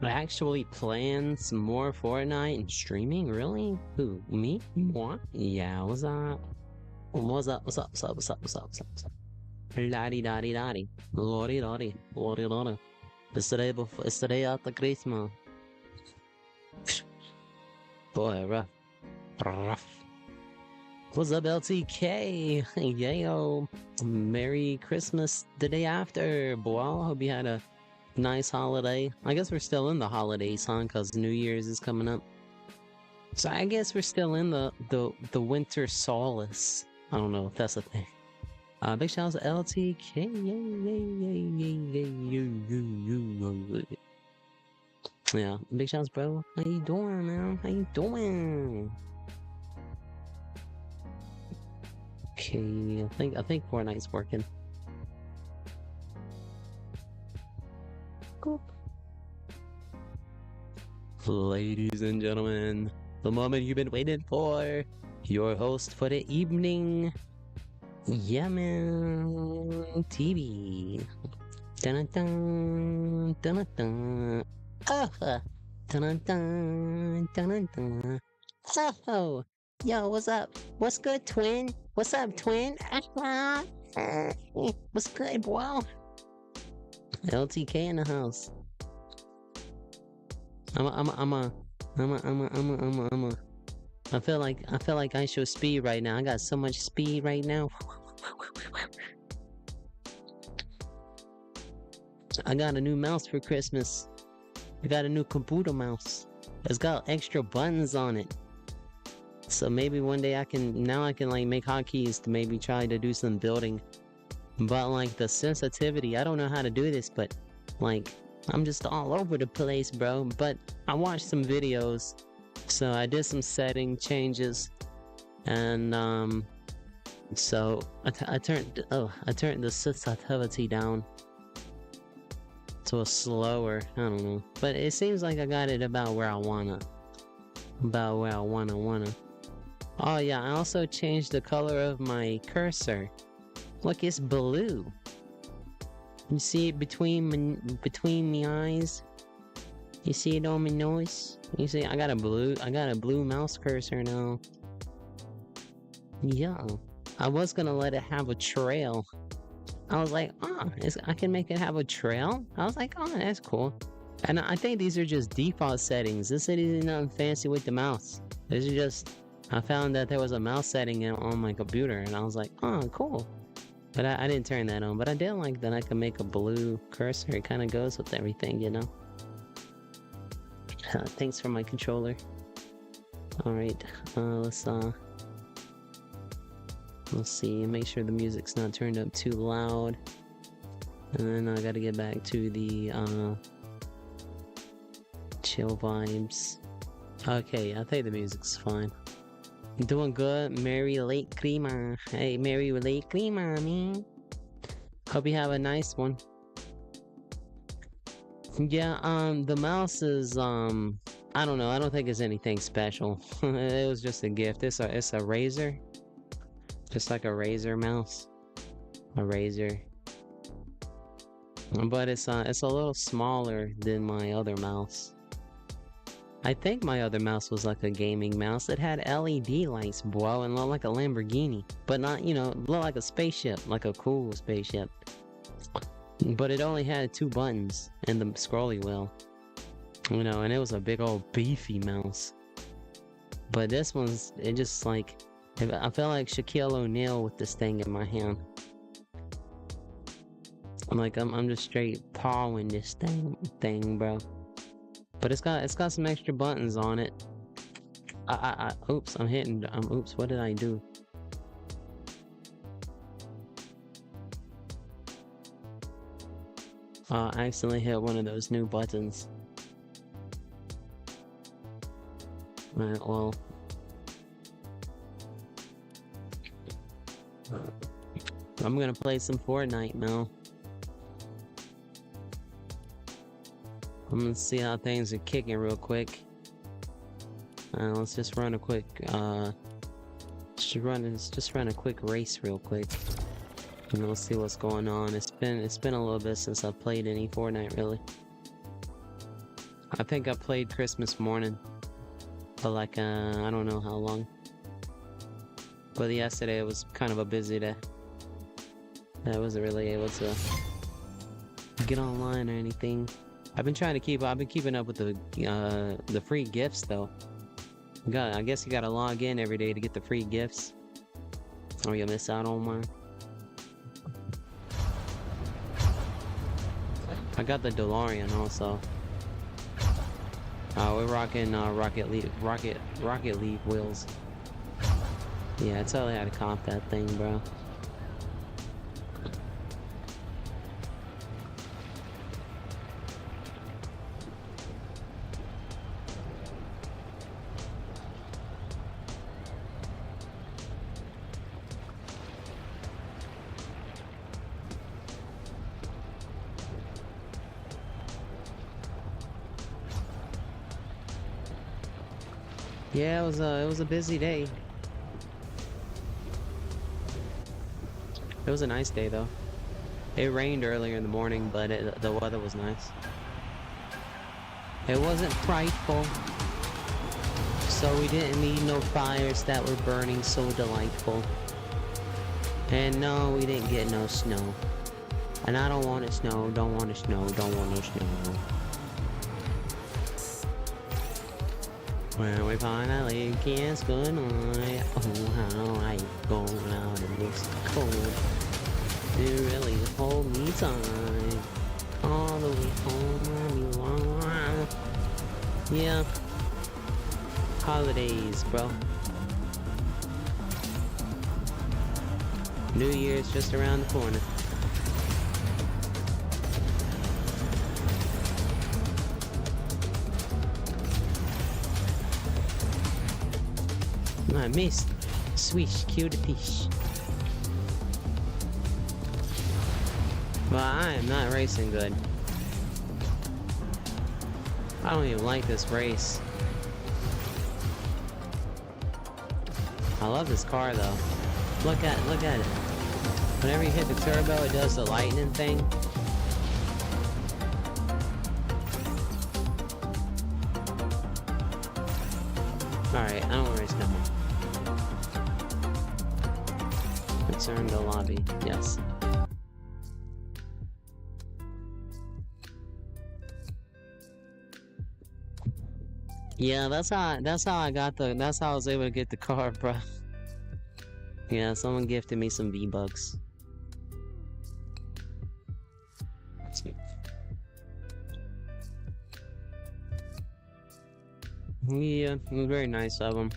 Actually playing some more Fortnite and streaming? Really? Who? Me? What? Yeah, what's up? What's up? What's up? What's up? What's up? What's up? What's up? What's up? Lottie dotty dotty. Lottie dotty. Lottie dotty. It's the day after Christmas. Boy, rough. Rough. What's up, LTK? Yo. Merry Christmas the day after, boy. I hope you had a nice holiday. I guess we're still in the holidays, huh? Because New Year's is coming up. So I guess we're still in the winter solace. I don't know if that's a thing. Big shout out to LTK. Yeah, big shouts, bro. How you doing, man? How you doing? Okay, I think Fortnite's working. Cool. Ladies and gentlemen, the moment you've been waiting for, your host for the evening, YeahMan TV. Dun dun dun dun. Dun dun dun dun. Oh, yo, what's up? What's good, twin? What's up, twin? What's good, bro? LTK in the house. I feel like I show speed right now. I got so much speed right now. I got a new mouse for Christmas. I got a new computer mouse. It's got extra buttons on it. So maybe one day I can like make hotkeys to maybe try to do some building. But like the sensitivity, I don't know how to do this, but like I'm just all over the place, bro. But I watched some videos, so I did some setting changes, and so I turned the sensitivity down to a slower. I don't know, but it seems like I got it about where I wanna. Oh yeah, I also changed the color of my cursor. Look, it's blue. You see it between my eyes? You see it on my nose? You see I got a blue mouse cursor now. Yeah. I was gonna let it have a trail. I was like, I can make it have a trail? I was like, oh, that's cool. And I think these are just default settings. This isn't nothing fancy with the mouse. This is just, I found that there was a mouse setting on my computer, and I was like, oh, cool. But I didn't turn that on, but I did like that I can make a blue cursor. It kind of goes with everything, you know? Thanks for my controller. Alright, let's see, make sure the music's not turned up too loud. And then I gotta get back to the, chill vibes. Okay, I think the music's fine. Doing good. Merry late Christmas. Hey, Merry late Christmas, man. Hope you have a nice one. Yeah, the mouse is, I don't know. I don't think it's anything special. It was just a gift. It's a Razer. Just like a Razer mouse. A Razer. But it's a little smaller than my other mouse. I think my other mouse was like a gaming mouse. It had LED lights, bro, and looked like a Lamborghini. But not, you know, looked like a spaceship, like a cool spaceship. But it only had 2 buttons and the scrolly wheel. You know, and it was a big old beefy mouse. But this one's, it just like, I felt like Shaquille O'Neal with this thing in my hand. I'm just straight pawing this thing, bro. But it's got some extra buttons on it. Oops, oops, what did I do? I accidentally hit one of those new buttons. Alright, well. I'm gonna play some Fortnite now. I'm gonna see how things are kicking real quick. Let's just run a quick, just run a quick race real quick. And we'll see what's going on. It's been a little bit since I've played any Fortnite, really. I think I played Christmas morning for like, I don't know how long. But yesterday it was kind of a busy day. I wasn't really able to get online or anything. I've been keeping up with the free gifts though. I guess you gotta log in every day to get the free gifts, or you'll miss out on one. I got the DeLorean also. We're rocking Rocket League wheels. Yeah, I totally had to comp that thing, bro. Yeah, it was a busy day. It was a nice day though. It rained earlier in the morning, but the weather was nice. It wasn't frightful, so we didn't need no fires that were burning so delightful. And no, we didn't get no snow. And I don't want it snow, don't want it snow, don't want no snow. When we finally kiss goodnight, oh how I go out in this cold. You really hold me tight, all the way home. Yeah, holidays, bro. New Year's just around the corner. I missed. Swish, kill the fish. Well, I am not racing good. I don't even like this race. I love this car though. Look at it. Whenever you hit the turbo, it does the lightning thing. Alright, I don't want to race no more. Return to lobby. Yes. Yeah, that's how I was able to get the car, bro. Yeah, someone gifted me some V-Bucks. Yeah, it was very nice of them.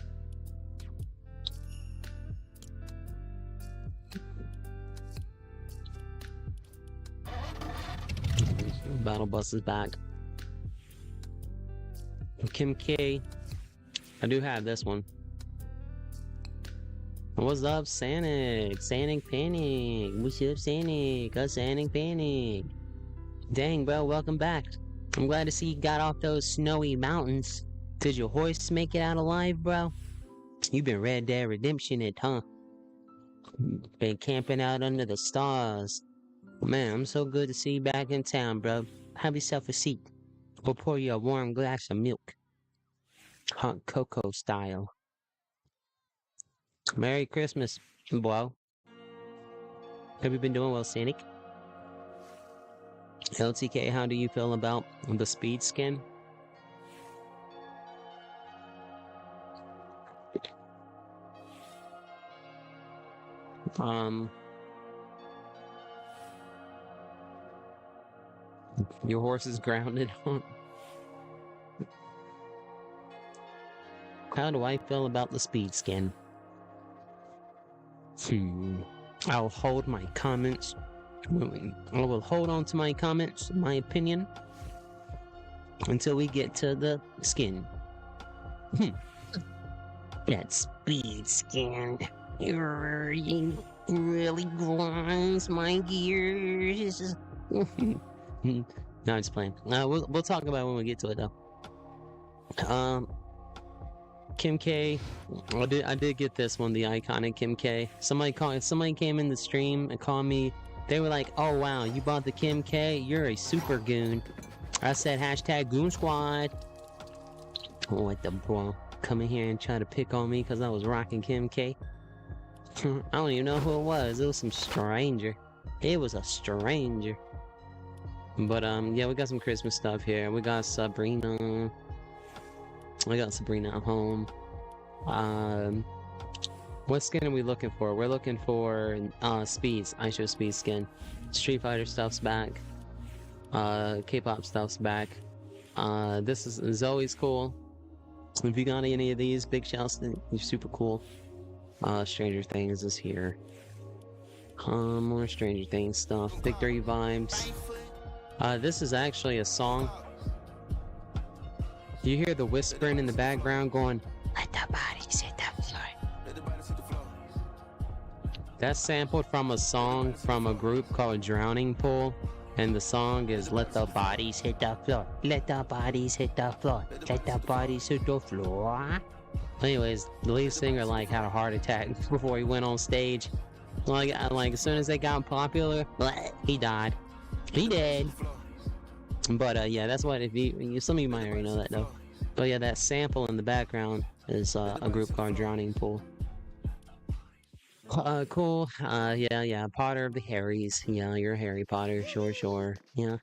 Battle bus is back. Kim K. I do have this one. What's up, Sanic? Sanic Panic. What's up, Sanic? Sanic Panic. Dang, bro, welcome back. I'm glad to see you got off those snowy mountains. Did your horse make it out alive, bro? You been Red Dead Redemption it, huh? Been camping out under the stars. Man, I'm so good to see you back in town, bro. Have yourself a seat. We'll pour you a warm glass of milk. Hot cocoa style. Merry Christmas, bro. Have you been doing well, Sanic? LTK, how do you feel about the speed skin? Your horse is grounded. How do I feel about the speed skin? I'll hold my comments. I will hold on to my comments, my opinion, until we get to the skin. That speed skin really grinds my gears. No, I'm just playing. We'll talk about it when we get to it though. Kim K. I did get this one, the iconic Kim K. Somebody came in the stream and called me. They were like, "Oh wow, you bought the Kim K? You're a super goon." I said hashtag Goon Squad. What the bro? Come in here and try to pick on me because I was rocking Kim K. I don't even know who it was. It was some stranger. It was a stranger. But yeah, we got some Christmas stuff here. We got Sabrina. We got Sabrina at home. What skin are we looking for? We're looking for Speeds. I show Speed skin. Street Fighter stuff's back. K-pop stuff's back. This is Zoe's cool. If you got any of these, big shouts, you're super cool. Stranger Things is here. More Stranger Things stuff. Victory vibes. This is actually a song. You hear the whispering in the background going, "Let the bodies hit the floor." That's sampled from a song from a group called Drowning Pool. And the song is "Let the bodies hit the floor. Let the bodies hit the floor. Let the bodies hit the floor." Anyways, the lead singer like had a heart attack before he went on stage. Like as soon as they got popular, he died. He dead. But yeah, that's what if you some of you might already know that though. But yeah, that sample in the background is a group called Drowning Pool. Cool. Yeah. Potter of the Harrys. Yeah, you're Harry Potter. Sure. Yeah.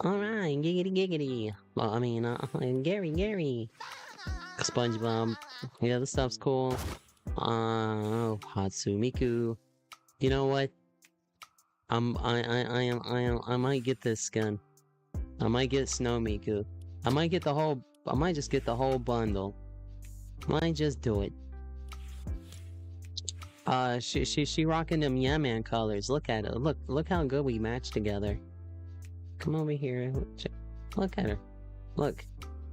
Alright, giggity. Well, I mean, Gary. SpongeBob. Yeah, this stuff's cool. Hatsune Miku. You know what? I might get this skin. I might get Snow Miku. I might just get the whole bundle. Might just do it. She rocking them YeahMan colors. Look at it. Look how good we match together. Come over here. Look at her. Look.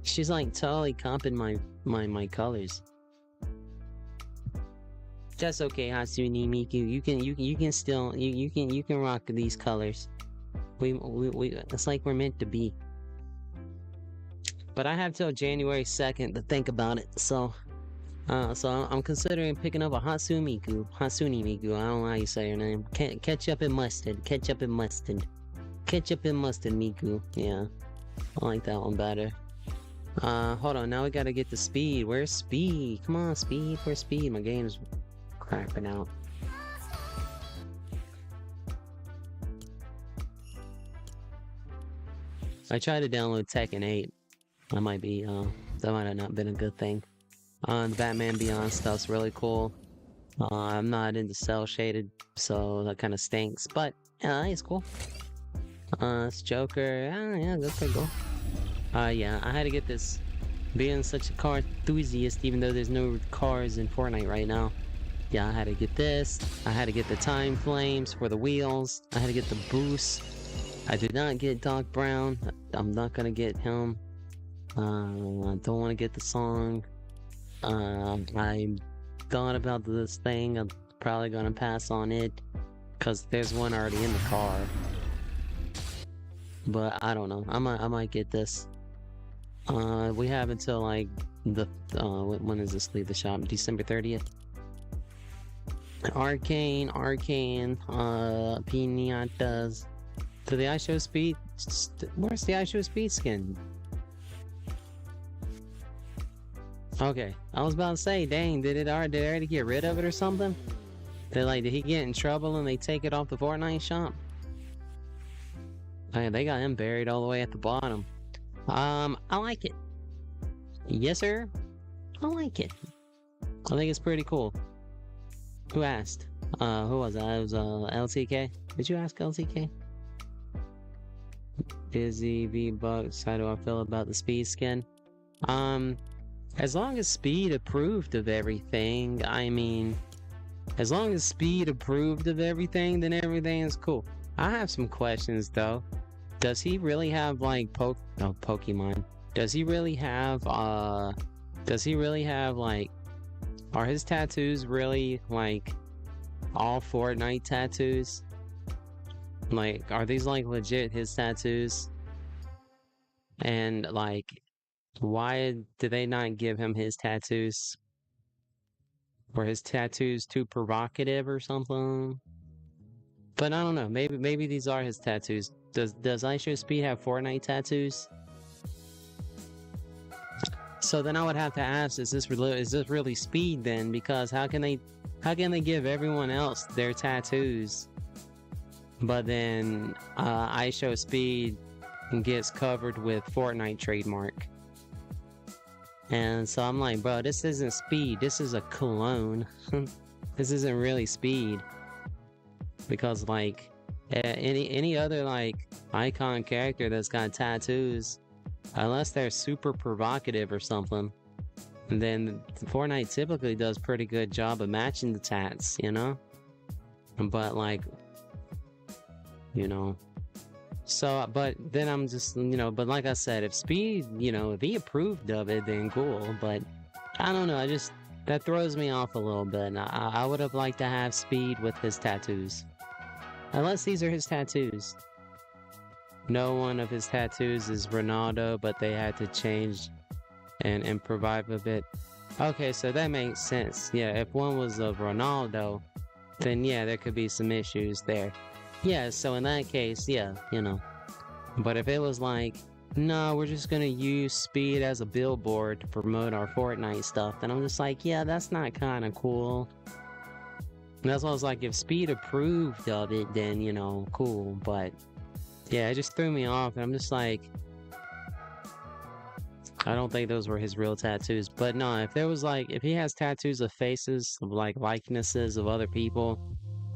She's like totally comping my colors. That's okay, Hatsune Miku. You can still you can rock these colors. We it's like we're meant to be. But I have till January 2nd to think about it. So I'm considering picking up a Hatsune Miku. I don't know how you say her name. Ketchup and mustard. Miku. Yeah, I like that one better. Hold on. Now we gotta get the Speed. Where's Speed? Come on, Speed. Where's Speed? My game's crapping out. I tried to download Tekken 8. That might have not been a good thing. The Batman Beyond stuff's really cool. I'm not into cell shaded, so that kind of stinks. But it's cool. It's Joker. Yeah, go. Yeah, I had to get this. Being such a car enthusiast, even though there's no cars in Fortnite right now. Yeah, I had to get this. I had to get the Time Flames for the wheels. I had to get the boost. I did not get Doc Brown. I'm not gonna get him. I don't want to get the song. I thought about this thing. I'm probably gonna pass on it because there's one already in the car. But I don't know. I might get this. We have until like the when does this leave the shop? December 30th. Arcane, Pinatas. To the iShow Speed. Where's the iShow Speed skin? Okay, I was about to say, dang, did they already get rid of it or something? Did he get in trouble and they take it off the Fortnite shop? Oh, yeah, they got him buried all the way at the bottom. I like it. Yes, sir. I like it. I think it's pretty cool. Who asked? Who was that? It was LTK. Did you ask LTK? Busy V-Bucks. How do I feel about the Speed skin? As long as Speed approved of everything, I mean, as long as Speed approved of everything, then everything is cool. I have some questions though. Does he really have like Pokemon? Does he really have like, are his tattoos really like all Fortnite tattoos? Like, are these like legit his tattoos? And like, why did they not give him his tattoos? Were his tattoos too provocative or something? But I don't know. Maybe these are his tattoos. Does iShow Speed have Fortnite tattoos? So then I would have to ask, is this really speed then? Because how can they give everyone else their tattoos, but then I Show Speed gets covered with Fortnite trademark? And so I'm like, bro, this isn't speed. This is a clone. This isn't really speed. Because like any other like icon character that's got tattoos, unless they're super provocative or something, then Fortnite typically does pretty good job of matching the tats, you know? But like, you know, so, but then I'm just, you know, but like I said, if Speed, you know, if he approved of it, then cool. But I don't know, that throws me off a little bit. And I would have liked to have Speed with his tattoos. Unless these are his tattoos. No one of his tattoos is Ronaldo, but they had to change and improvise a bit. Okay, so that makes sense. Yeah, if one was of Ronaldo, then yeah, there could be some issues there. Yeah, so in that case, yeah, you know. But if it was like, no, we're just gonna use Speed as a billboard to promote our Fortnite stuff, then I'm just like, yeah, that's not kind of cool. And that's why I was like, if Speed approved of it, then, you know, cool. But yeah, it just threw me off. And I'm just like, I don't think those were his real tattoos. But no, if there was like, if he has tattoos of faces, of like likenesses of other people,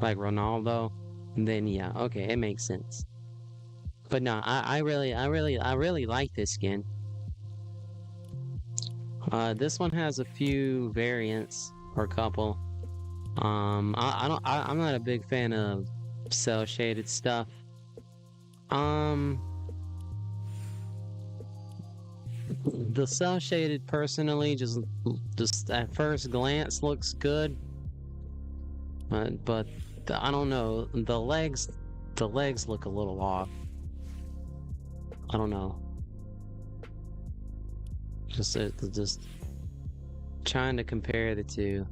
like Ronaldo, then yeah, okay, it makes sense. But no, I really like this skin. This one has a few variants, or a couple. I'm not a big fan of cell shaded stuff. The cell shaded personally just at first glance looks good, but I don't know, the legs look a little off. I don't know. Just trying to compare the two.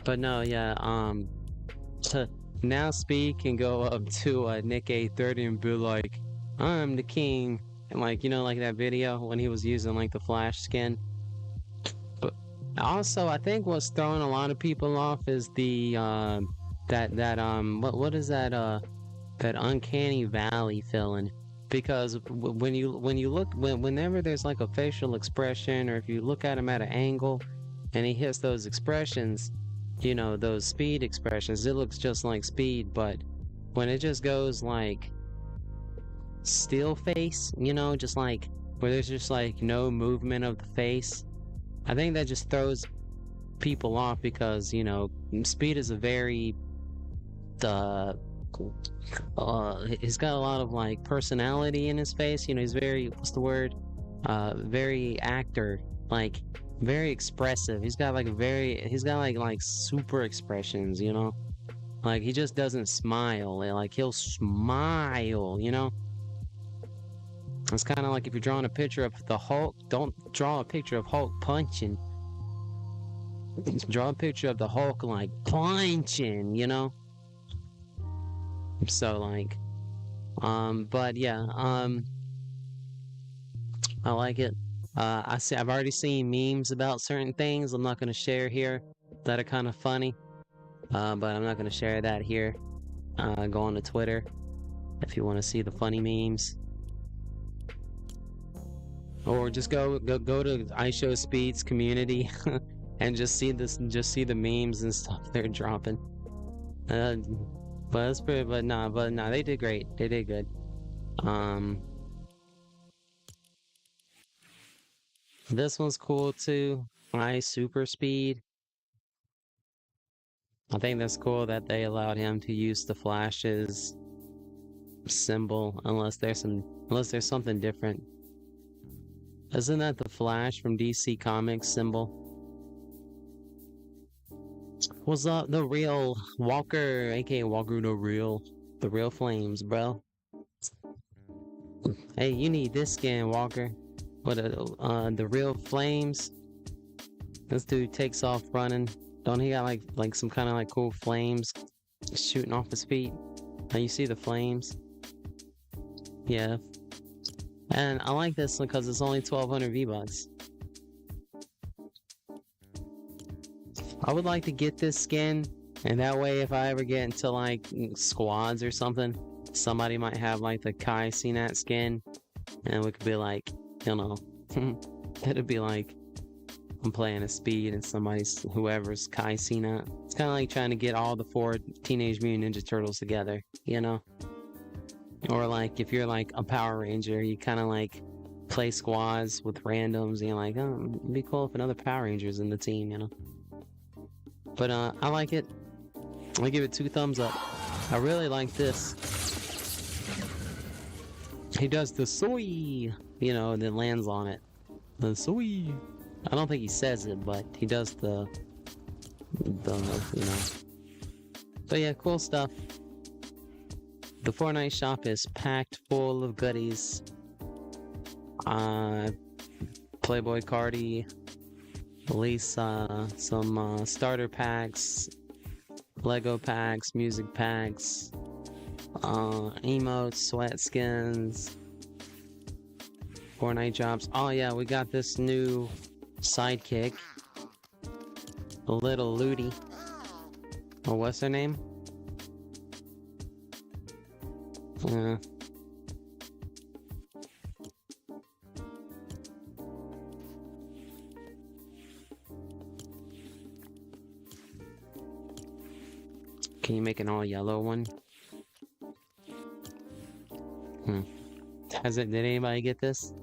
But no, yeah, now Speed can go up to Nick 830 and be like, I'm the king. And like, you know, like that video when he was using like the Flash skin. But also, I think what's throwing a lot of people off is the, what is that uncanny valley feeling. Because whenever there's like a facial expression, or if you look at him at an angle and he hits those expressions, you know, those Speed expressions, it looks just like Speed. But when it just goes like still face, you know, just like where there's just like no movement of the face, I think that just throws people off, because, you know, Speed is a very he's got a lot of like personality in his face, you know, he's very, what's the word, very actor, like very expressive. He's got like super expressions, you know, like he just doesn't smile. Like he'll smile, you know. It's kind of like if you're drawing a picture of the Hulk, don't draw a picture of Hulk punching. Draw a picture of the Hulk like punching, you know. So like, but yeah, I like it. I've already seen memes about certain things I'm not going to share here that are kind of funny, but I'm not going to share that here. Go on to Twitter if you want to see the funny memes, or just go to I Show Speed's community and just see the memes and stuff they're dropping. But it's pretty, but nah, they did great. They did good. This one's cool too. Super Speed. I think that's cool that they allowed him to use the Flash's symbol, unless there's something different. Isn't that the Flash from DC Comics symbol? What's up, the real Walker, aka Walker the real flames, bro? Hey, you need this skin, Walker. What the real flames? This dude takes off running. Don't he got like some kind of like cool flames shooting off his feet. And you see the flames. Yeah. And I like this one because it's only 1200 V-Bucks. I would like to get this skin, and that way if I ever get into like squads or something, somebody might have like the Kai CNAT skin, and we could be like, you know, it'd be like I'm playing a speed and somebody's whoever's Kai CNAT. It's kind of like trying to get all the 4 Teenage Mutant Ninja Turtles together, you know? Or like if you're like a Power Ranger, you kind of like play squads with randoms and you're like, oh, it'd be cool if another Power Ranger's in the team, you know? But I like it. I give it 2 thumbs up. I really like this. He does the soy, you know, and then lands on it. The soy. I don't think he says it, but he does the you know. But yeah, cool stuff. The Fortnite shop is packed full of goodies. Playboy Cardi, Lisa, some starter packs, Lego packs, music packs, emotes, sweat skins, Fortnite jobs. Oh yeah, we got this new sidekick, Little Ludi. Or what's her name? Yeah. Can you make an all yellow one? Did anybody get this?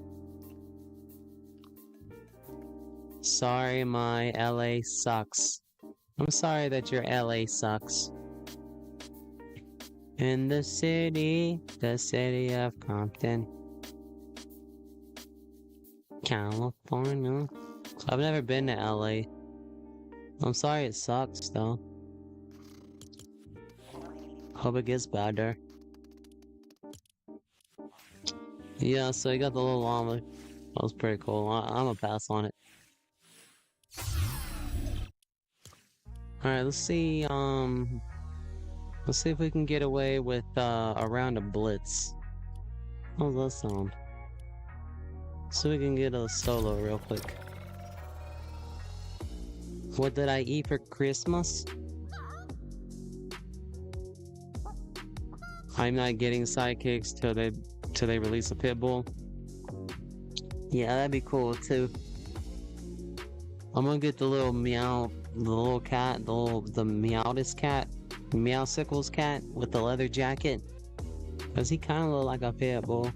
Sorry, my LA sucks. I'm sorry that your LA sucks. In the city of Compton, California. I've never been to LA. I'm sorry it sucks though. Hope it gets better. Yeah, so you got the little llama. That was pretty cool. I'm gonna pass on it. Alright, let's see if we can get away with a round of blitz. How's that sound? So we can get a solo real quick. What did I eat for Christmas? I'm not getting sidekicks till they release a pit bull. Yeah, that'd be cool too. I'm gonna get the little meow, the little cat, the meowdest cat, Meowsicles cat with the leather jacket. Does he kind of look like a pit bull?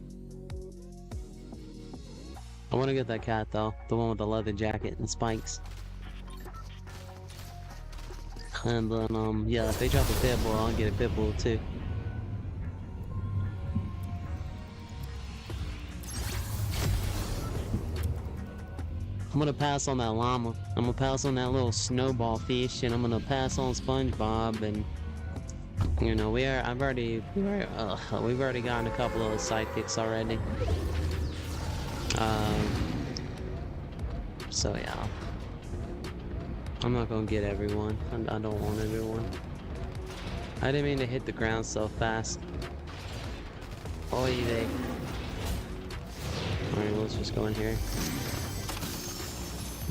I want to get that cat though, the one with the leather jacket and spikes. And then yeah, if they drop a pit bull, I'll get a pit bull too. I'm gonna pass on that llama. I'm gonna pass on that little snowball fish, and I'm gonna pass on SpongeBob. And you know, we've already gotten a couple of sidekicks already. So yeah, I'm not gonna get everyone. I don't want everyone. I didn't mean to hit the ground so fast. Oy vey. Alright, let's just go in here.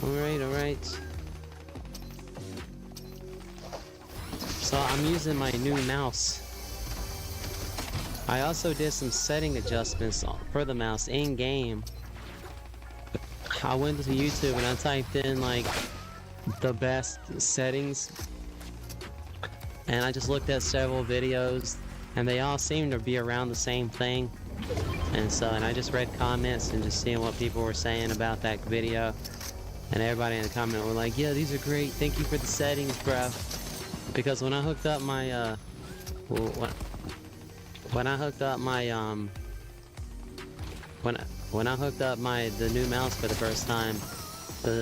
Alright. So I'm using my new mouse. I also did some setting adjustments for the mouse in game. I went to YouTube and I typed in like the best settings, and I just looked at several videos and they all seem to be around the same thing. And I just read comments and just seeing what people were saying about that video. And everybody in the comment were like, yeah, these are great. Thank you for the settings, bro. Because when I hooked up my, the new mouse for the first time,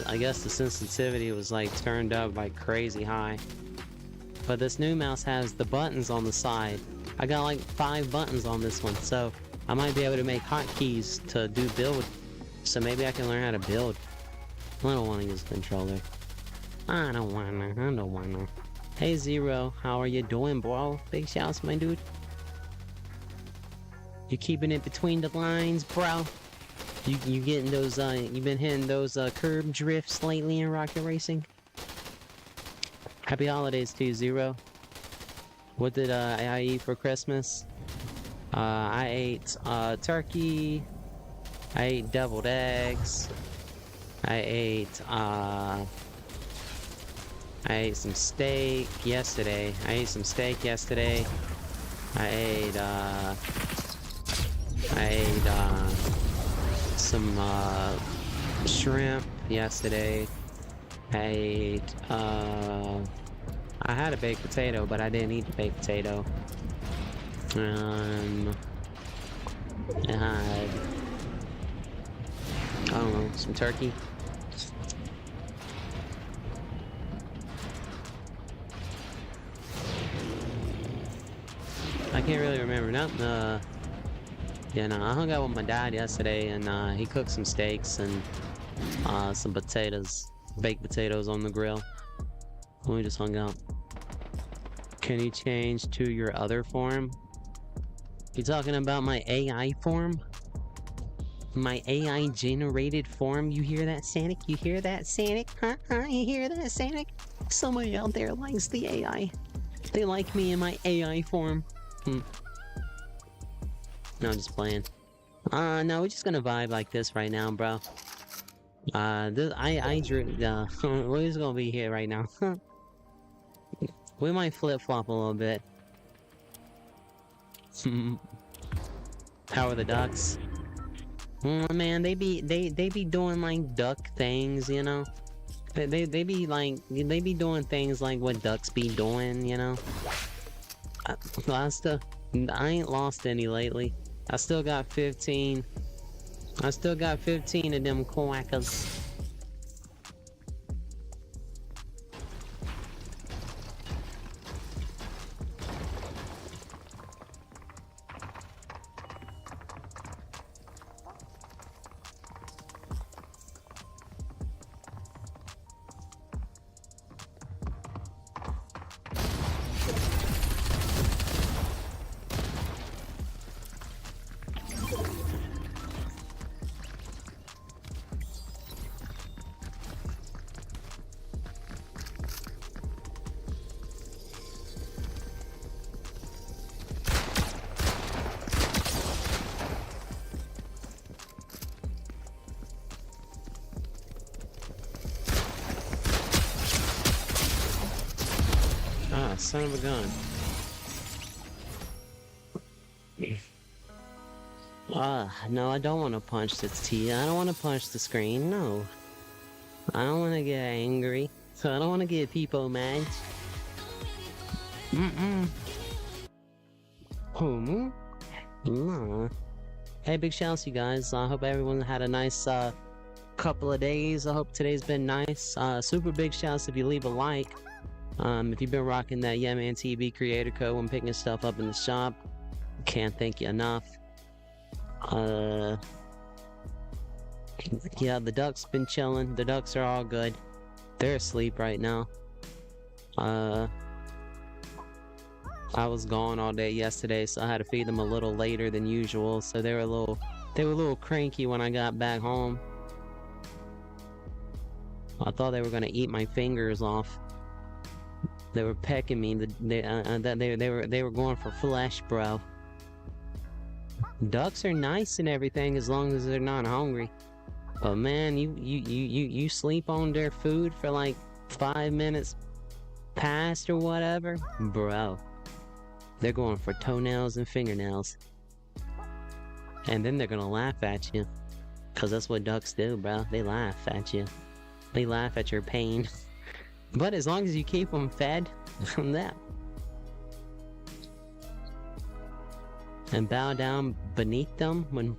I guess the sensitivity was like turned up like crazy high. But this new mouse has the buttons on the side. I got like 5 buttons on this one, so I might be able to make hotkeys to do build. So maybe I can learn how to build. I don't want to use a controller. I don't wanna. Hey Zero, how are you doing, bro? Big shouts, my dude. You keeping it between the lines, bro? You getting those, you been hitting those, curb drifts lately in Rocket Racing? Happy holidays to you, Zero. What did, I eat for Christmas? I ate, turkey. I ate deviled eggs. I ate some steak yesterday. I ate some some shrimp yesterday. I had a baked potato, but I didn't eat the baked potato. I had, I don't know, some turkey. I can't really remember. Yeah, no, I hung out with my dad yesterday, and he cooked some steaks and some potatoes, baked potatoes on the grill. We just hung out. Can you change to your other form? You talking about my AI form? My AI generated form? You hear that, Sonic? You hear that, Sonic? Huh? You hear that, Sonic? Somebody out there likes the AI. They like me in my AI form. No, I'm just playing. No, we're just gonna vibe like this right now, bro. We're just gonna be here right now. We might flip-flop a little bit. How are the ducks? Man, they be doing like duck things, you know? They be doing things like what ducks be doing, you know? I ain't lost any lately. I still got 15. I still got 15 of them quackers. Ah, son of a gun. No, I don't want to punch the T. I don't want to punch the screen, no. I don't want to get angry. So I don't want to get people mad. No. Hey, big shouts you guys. I hope everyone had a nice, couple of days. I hope today's been nice. Super big shouts if you leave a like. If you've been rocking that YeahManiacs creator code when picking stuff up in the shop, can't thank you enough. Yeah, the ducks been chilling. The ducks are all good. They're asleep right now. I was gone all day yesterday, so I had to feed them a little later than usual. So they were a little cranky when I got back home. I thought they were gonna eat my fingers off. They were pecking me. They were going for flesh, bro. Ducks are nice and everything as long as they're not hungry. But man, you sleep on their food for like 5 minutes past or whatever, bro. They're going for toenails and fingernails. And then they're gonna laugh at you. Cause that's what ducks do, bro. They laugh at you. They laugh at your pain. But as long as you keep them fed from that. And bow down beneath them when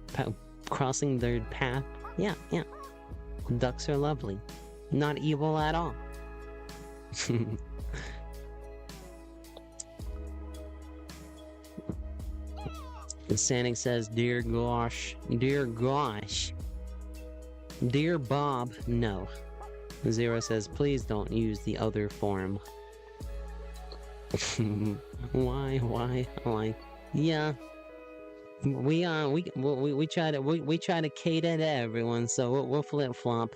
crossing their path. Yeah. Ducks are lovely. Not evil at all. And Sanic says, dear gosh. Dear Bob, no. Zero says, please don't use the other form. Why? Yeah, we try to cater to everyone, so we'll flip flop.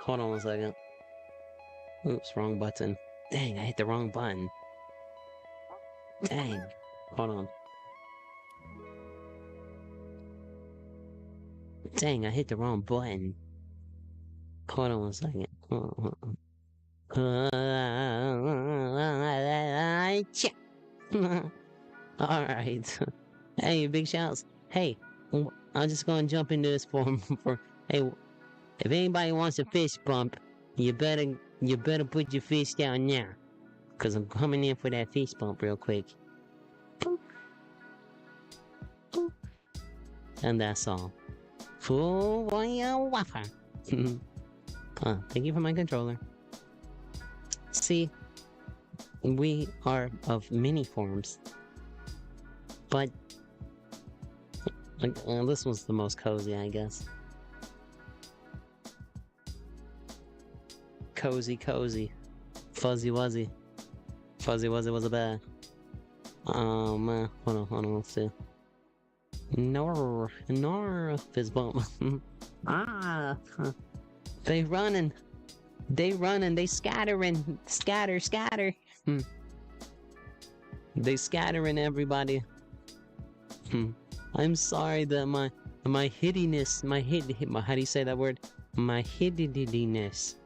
Hold on 1 second. Oops, wrong button. Dang, I hit the wrong button. Dang. Hold on. Dang, I hit the wrong button. Hold on 1 second. Alright. Hey, big shouts. Hey, I'm just gonna jump into this form for... Hey, if anybody wants a fist bump, you better put your fist down now. Cause I'm coming in for that fist bump real quick. Boop. Boop. And that's all. Full waffle. Thank you for my controller. See, we are of many forms. But this was the most cozy, I guess. Cozy. Fuzzy wuzzy. Fuzzy wuzzy was a bear. Man. Hold on, let's see. No, fist bump. They running, they scattering, scatter. They scattering everybody. I'm sorry that my hideousness, how do you say that word? My hideousness.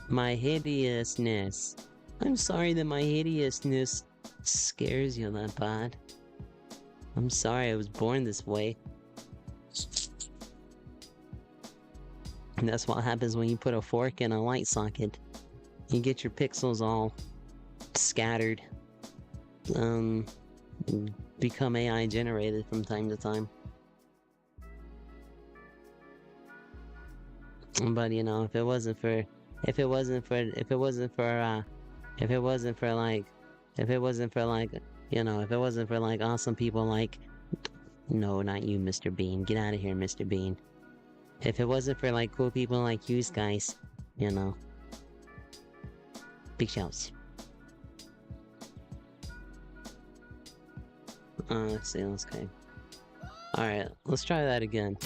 My hideousness. I'm sorry that my hideousness scares you that bad. I'm sorry I was born this way. And that's what happens when you put a fork in a light socket. You get your pixels all scattered. Become AI generated from time to time. But you know, if it wasn't for awesome people like, no, not you, Mr. Bean. Get out of here, Mr. Bean. If it wasn't for like cool people like you guys, you know. Big shouts. Let's see, okay. Alright, let's try that again.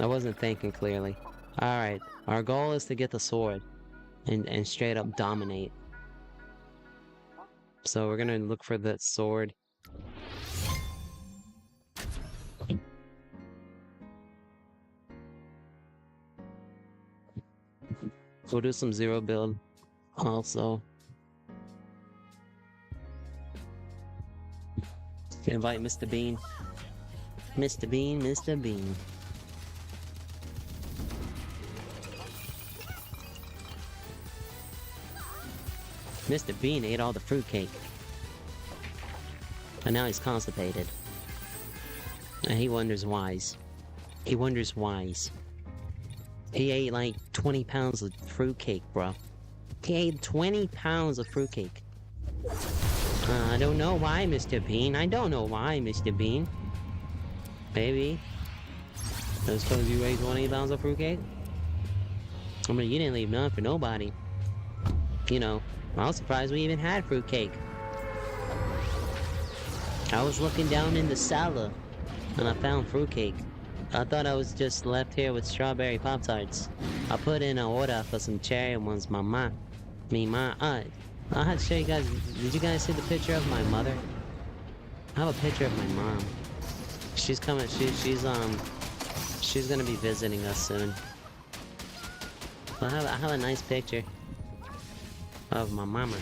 I wasn't thinking clearly. Alright, our goal is to get the sword and straight up dominate. So we're gonna look for that sword. We'll do some zero build also. Invite Mr. Bean. Mr. Bean. Mr. Bean ate all the fruitcake. And now he's constipated. And he wonders why. He ate like 20 pounds of fruitcake, bro. He ate 20 pounds of fruitcake. I don't know why, Mr. Bean. Maybe. That's because you ate 20 pounds of fruitcake? I mean, you didn't leave none for nobody. You know, I was surprised we even had fruitcake. I was looking down in the cellar, and I found fruitcake. I thought I was just left here with strawberry Pop-Tarts. I put in an order for some cherry ones, I had to show you guys. Did you guys see the picture of my mother? I have a picture of my mom. She's coming. She's gonna be visiting us soon. But I have a nice picture of my mama.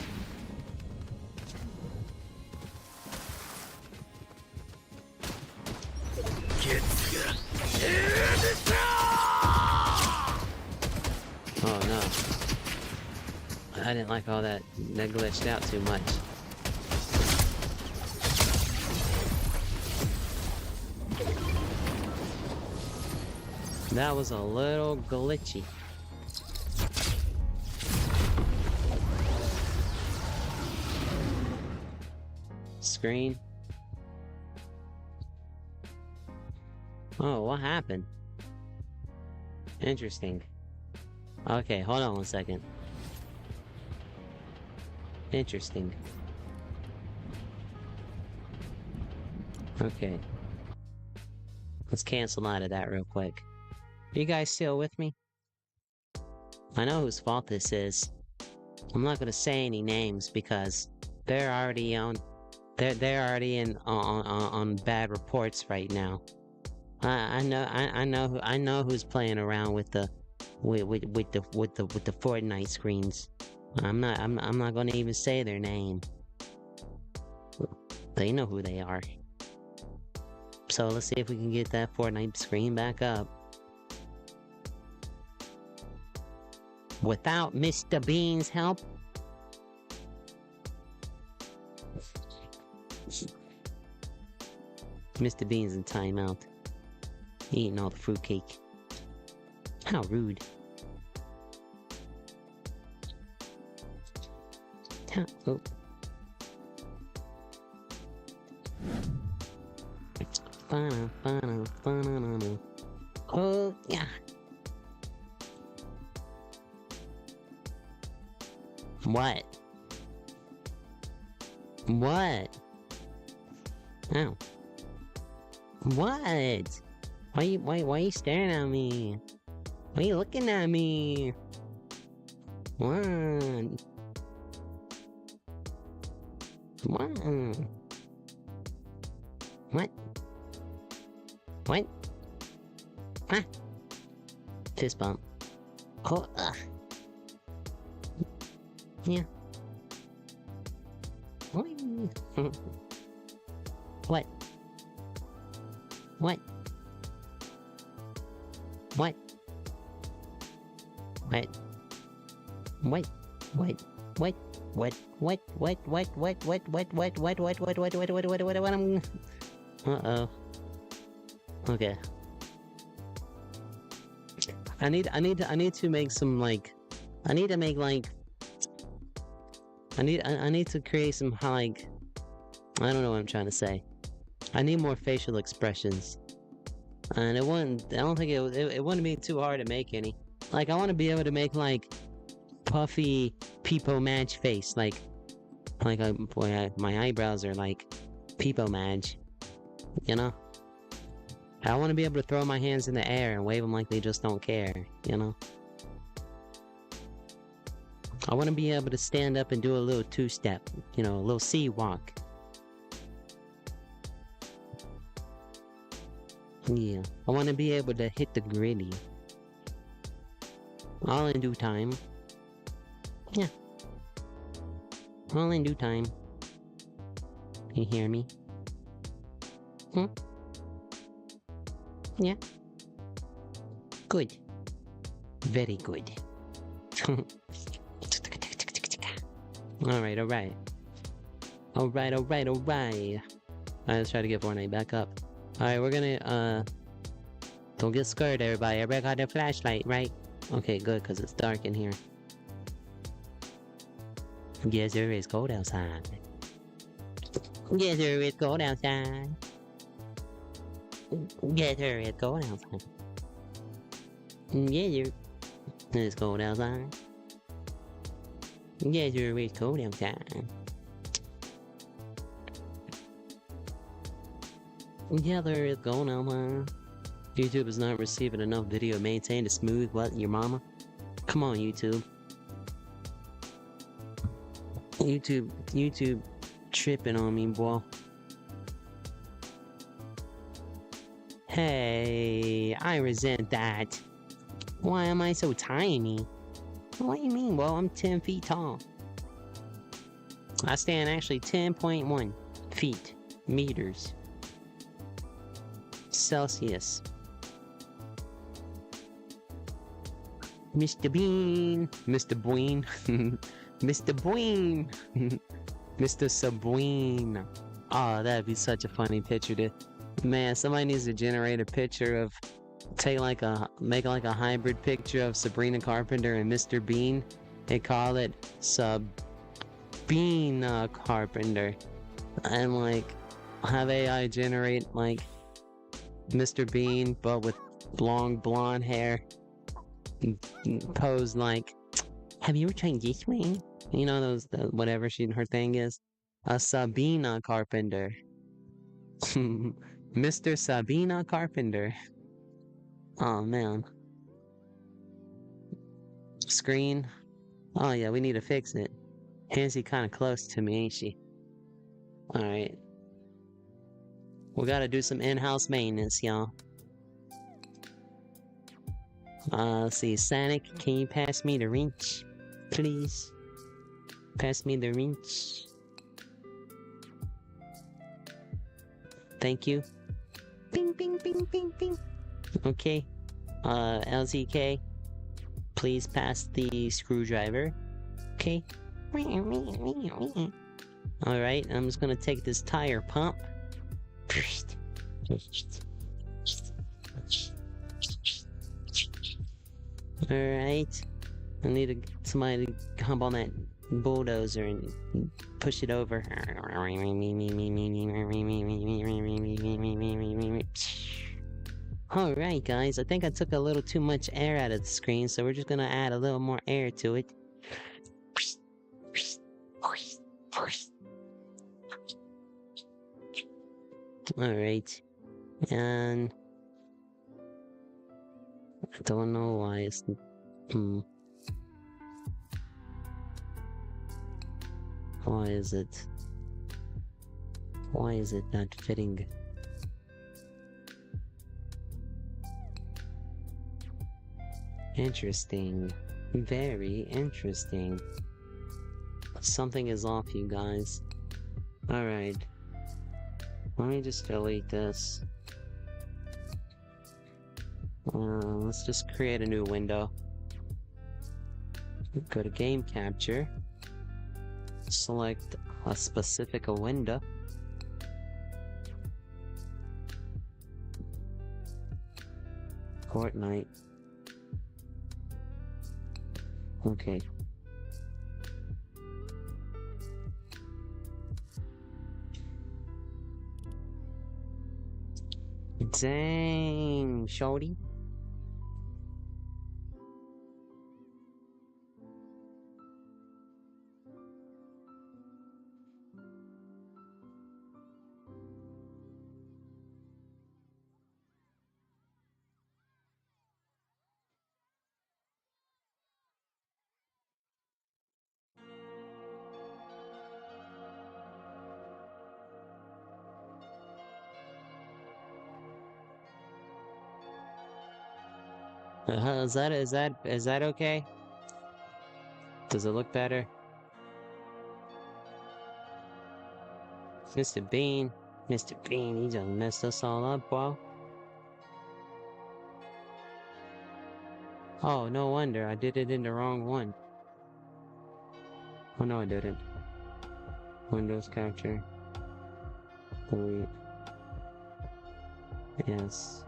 Oh no. I didn't like all that. That glitched out too much. That was a little glitchy. Screen. Oh, what happened? Interesting. Okay, hold on one second. Interesting. Okay. Let's cancel out of that real quick. Are you guys still with me? I know whose fault this is. I'm not gonna say any names because they're already on. They're already in on bad reports right now. I know who's playing around with the Fortnite screens. I'm not gonna even say their name. They know who they are. So let's see if we can get that Fortnite screen back up. Without Mr. Bean's help. Mr. Bean's in timeout. Eating all the fruitcake. How rude. Oh. Oh, yeah. What? What? Ow. What? Why you staring at me? Why you looking at me? What? What? What? What? Ah! Fist bump. Oh, ugh. Yeah. What? What? What? What? What? What? What? What? Uh-oh. Okay. I need to make some, like, I need to create some, like, I don't know what I'm trying to say. I need more facial expressions. And I don't think it wouldn't be too hard to make any. Like, I want to be able to make, like, puffy peepo match face. Like boy, my eyebrows are like peepo match. You know? I want to be able to throw my hands in the air and wave them like they just don't care. You know? I want to be able to stand up and do a little two-step. You know, a little sea walk. Yeah, I want to be able to hit the gritty. All in due time. Yeah. All in due time. You hear me? Hmm? Yeah. Good. Very good. Alright. Alright, let's try to get Fortnite back up. Alright, we're gonna, don't get scared, everybody. Everybody got their flashlight, right? Okay, good, because it's dark in here. Yes, sir, it's cold outside. Yes, sir, it's cold outside. Yes, sir, it's cold outside. Yes, sir, it's cold outside. Yes, sir, it's cold outside. Yeah, there is going on, man. YouTube is not receiving enough video maintained to smooth what, your mama? Come on, YouTube. YouTube tripping on me, boy. Hey, I resent that. Why am I so tiny? What do you mean? Well, I'm 10 feet tall. I stand actually 10.1 feet, meters. Celsius. Mr. Bean. Mr. Bween. Mr. Bween. Mr. Sabween. Oh, that'd be such a funny picture to... Man, somebody needs to generate a picture of... Make like a hybrid picture of Sabrina Carpenter and Mr. Bean. And call it Sabina Carpenter. And like, have AI generate like... Mr. Bean, but with long blonde hair. pose like, have you ever tried this way? You know, whatever her thing is. A Sabina Carpenter. Mr. Sabina Carpenter. Oh man. Screen. Oh yeah, we need to fix it. Hansie kinda close to me, ain't she? Alright. We gotta do some in-house maintenance, y'all. Let's see. Sonic, can you pass me the wrench? Please? Pass me the wrench. Thank you. Bing, bing, bing, bing, bing. Okay. LZK, please pass the screwdriver. Okay. Alright, I'm just gonna take this tire pump. Alright. I need somebody to hop on that bulldozer and push it over. Alright guys, I think I took a little too much air out of the screen, so we're just gonna add a little more air to it. Alright. And I don't know why it's Why is it not fitting? Interesting. Very interesting. Something is off, you guys. Alright. Let me just delete this. Let's just create a new window. Go to game capture. Select a specific window. Fortnite. Okay. Dang, shorty. Is that okay? Does it look better? Mr. Bean, he just messed us all up, bro. Oh, no wonder, I did it in the wrong one. Oh no, I didn't. Windows capture. Delete. Yes.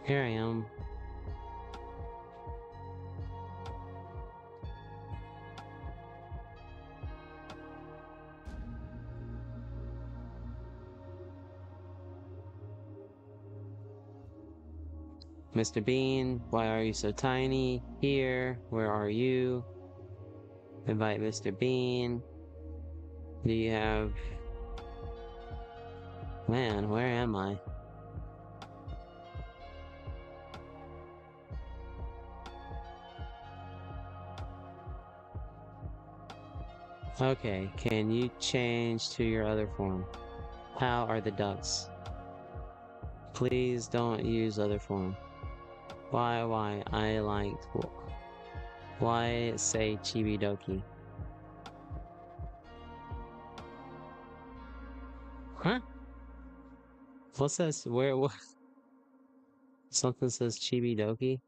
Here I am. Mr. Bean, why are you so tiny? Here, where are you? Invite Mr. Bean. Do you have... Man, where am I? Okay, can you change to your other form? How are the ducks? Please don't use other form. Why I liked why say Chibidoki? Huh? What's this? Where what something says Chibidoki?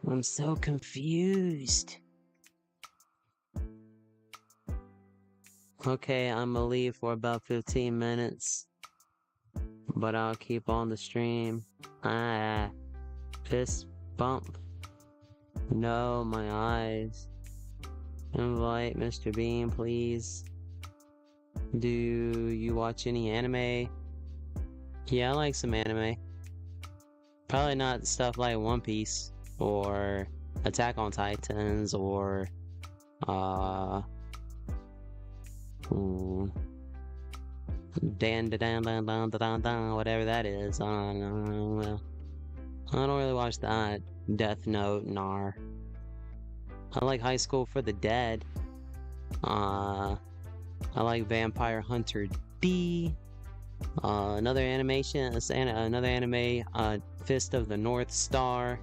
I'm so confused. Okay, I'm gonna leave for about 15 minutes. But I'll keep on the stream. Ah, fist bump. No, my eyes. Invite Mr. Bean, please. Do you watch any anime? Yeah, I like some anime. Probably not stuff like One Piece or Attack on Titans or whatever that is. I don't know. I don't really watch that. Death Note, nar. I like High School for the Dead. I like Vampire Hunter D. Another animation, another anime, Fist of the North Star,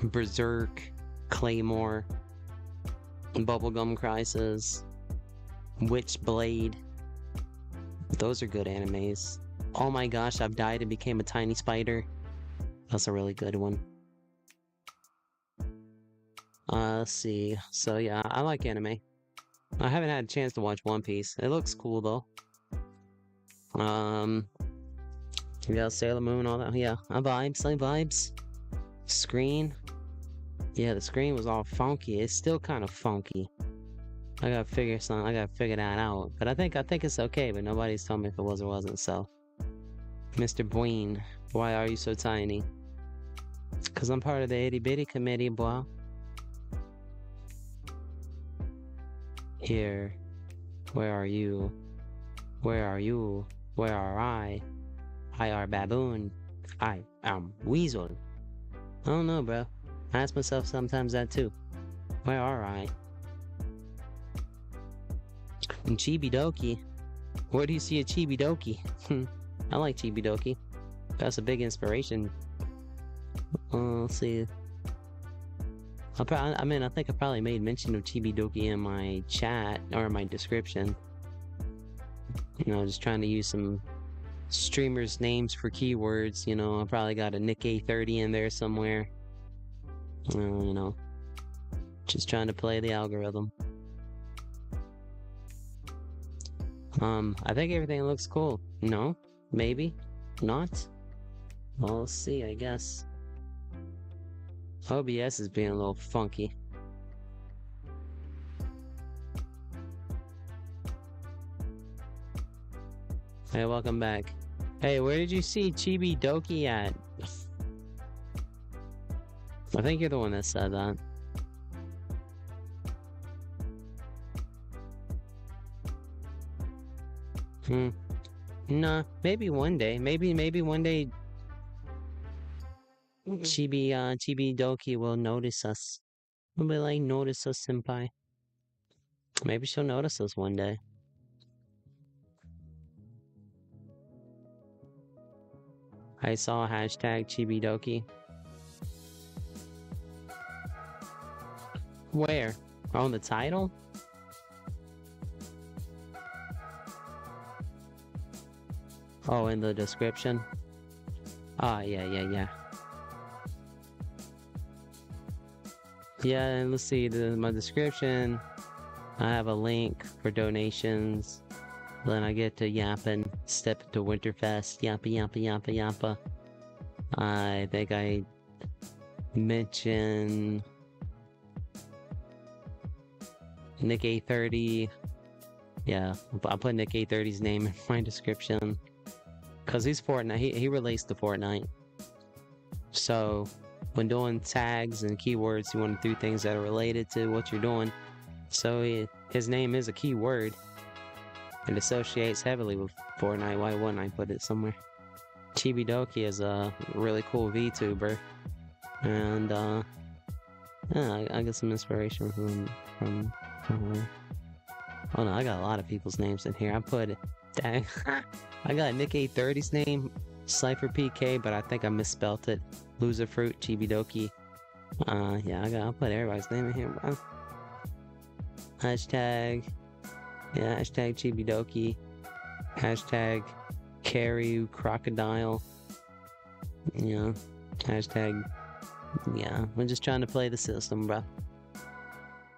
Berserk, Claymore, Bubblegum Crisis, Witchblade. Those are good animes. Oh my gosh, I've died and became a tiny spider. That's a really good one. Let's see. So yeah, I like anime. I haven't had a chance to watch One Piece. It looks cool though. Yeah, Sailor Moon, all that. Yeah, I vibes. Screen. Yeah, the screen was all funky. It's still kind of funky. I gotta figure that out. But I think it's okay, but nobody's told me if it was or wasn't, so. Mr. Boine, why are you so tiny? Cause I'm part of the itty bitty committee, boy. Here. Where are you? Where are you? Where are I? I are baboon. I am weasel. I don't know, bro. I ask myself sometimes that too. Where are I? And Chibidoki. Where do you see a Chibidoki? I like Chibidoki. That's a big inspiration. Let's see. I think I probably made mention of Chibidoki in my chat or my description. You know, just trying to use some streamers' names for keywords. You know, I probably got a Nick A30 in there somewhere. You know, just trying to play the algorithm. I think everything looks cool. No? Maybe? Not? Well, let's see, I guess. OBS is being a little funky. Hey, welcome back. Hey, where did you see Chibidoki at? I think you're the one that said that. Nah, maybe one day. Maybe one day Chibidoki will notice us. We'll be like, notice us, senpai. Maybe she'll notice us one day. I saw hashtag Chibidoki. Where? On the title? Oh, in the description? Ah, yeah. Yeah, and let's see, my description, I have a link for donations. Then I get to yapping, step into Winterfest, yappa. I think I mention Nick A30. Yeah, I put Nick A30's name in my description. Cause he's Fortnite, he relates to Fortnite. So when doing tags and keywords, you want to do things that are related to what you're doing. So his name is a keyword. It associates heavily with Fortnite. Why wouldn't I put it somewhere? Chibidoki is a really cool VTuber. And Yeah, I get some inspiration from her. Oh no, I got a lot of people's names in here. I put, dang, I got Nick A30's name, Cypher PK, but I think I misspelt it. Loser Fruit, Chibidoki. Yeah, I'll put everybody's name in here, bro. Hashtag, yeah, hashtag Chibidoki. Hashtag Carry Crocodile. Yeah, hashtag, yeah, we're just trying to play the system, bro.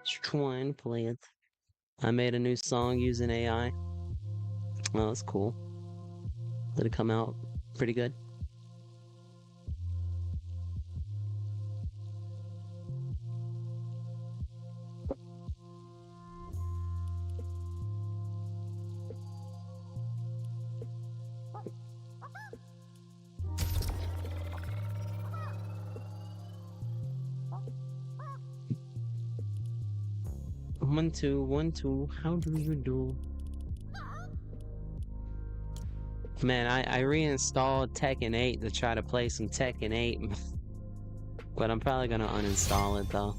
Just trying to play it. I made a new song using AI. Oh, that's cool. Did it come out pretty good? One, two, 1, 2. How do you do? Man, I reinstalled Tekken 8 to try to play some Tekken 8. But I'm probably gonna uninstall it though.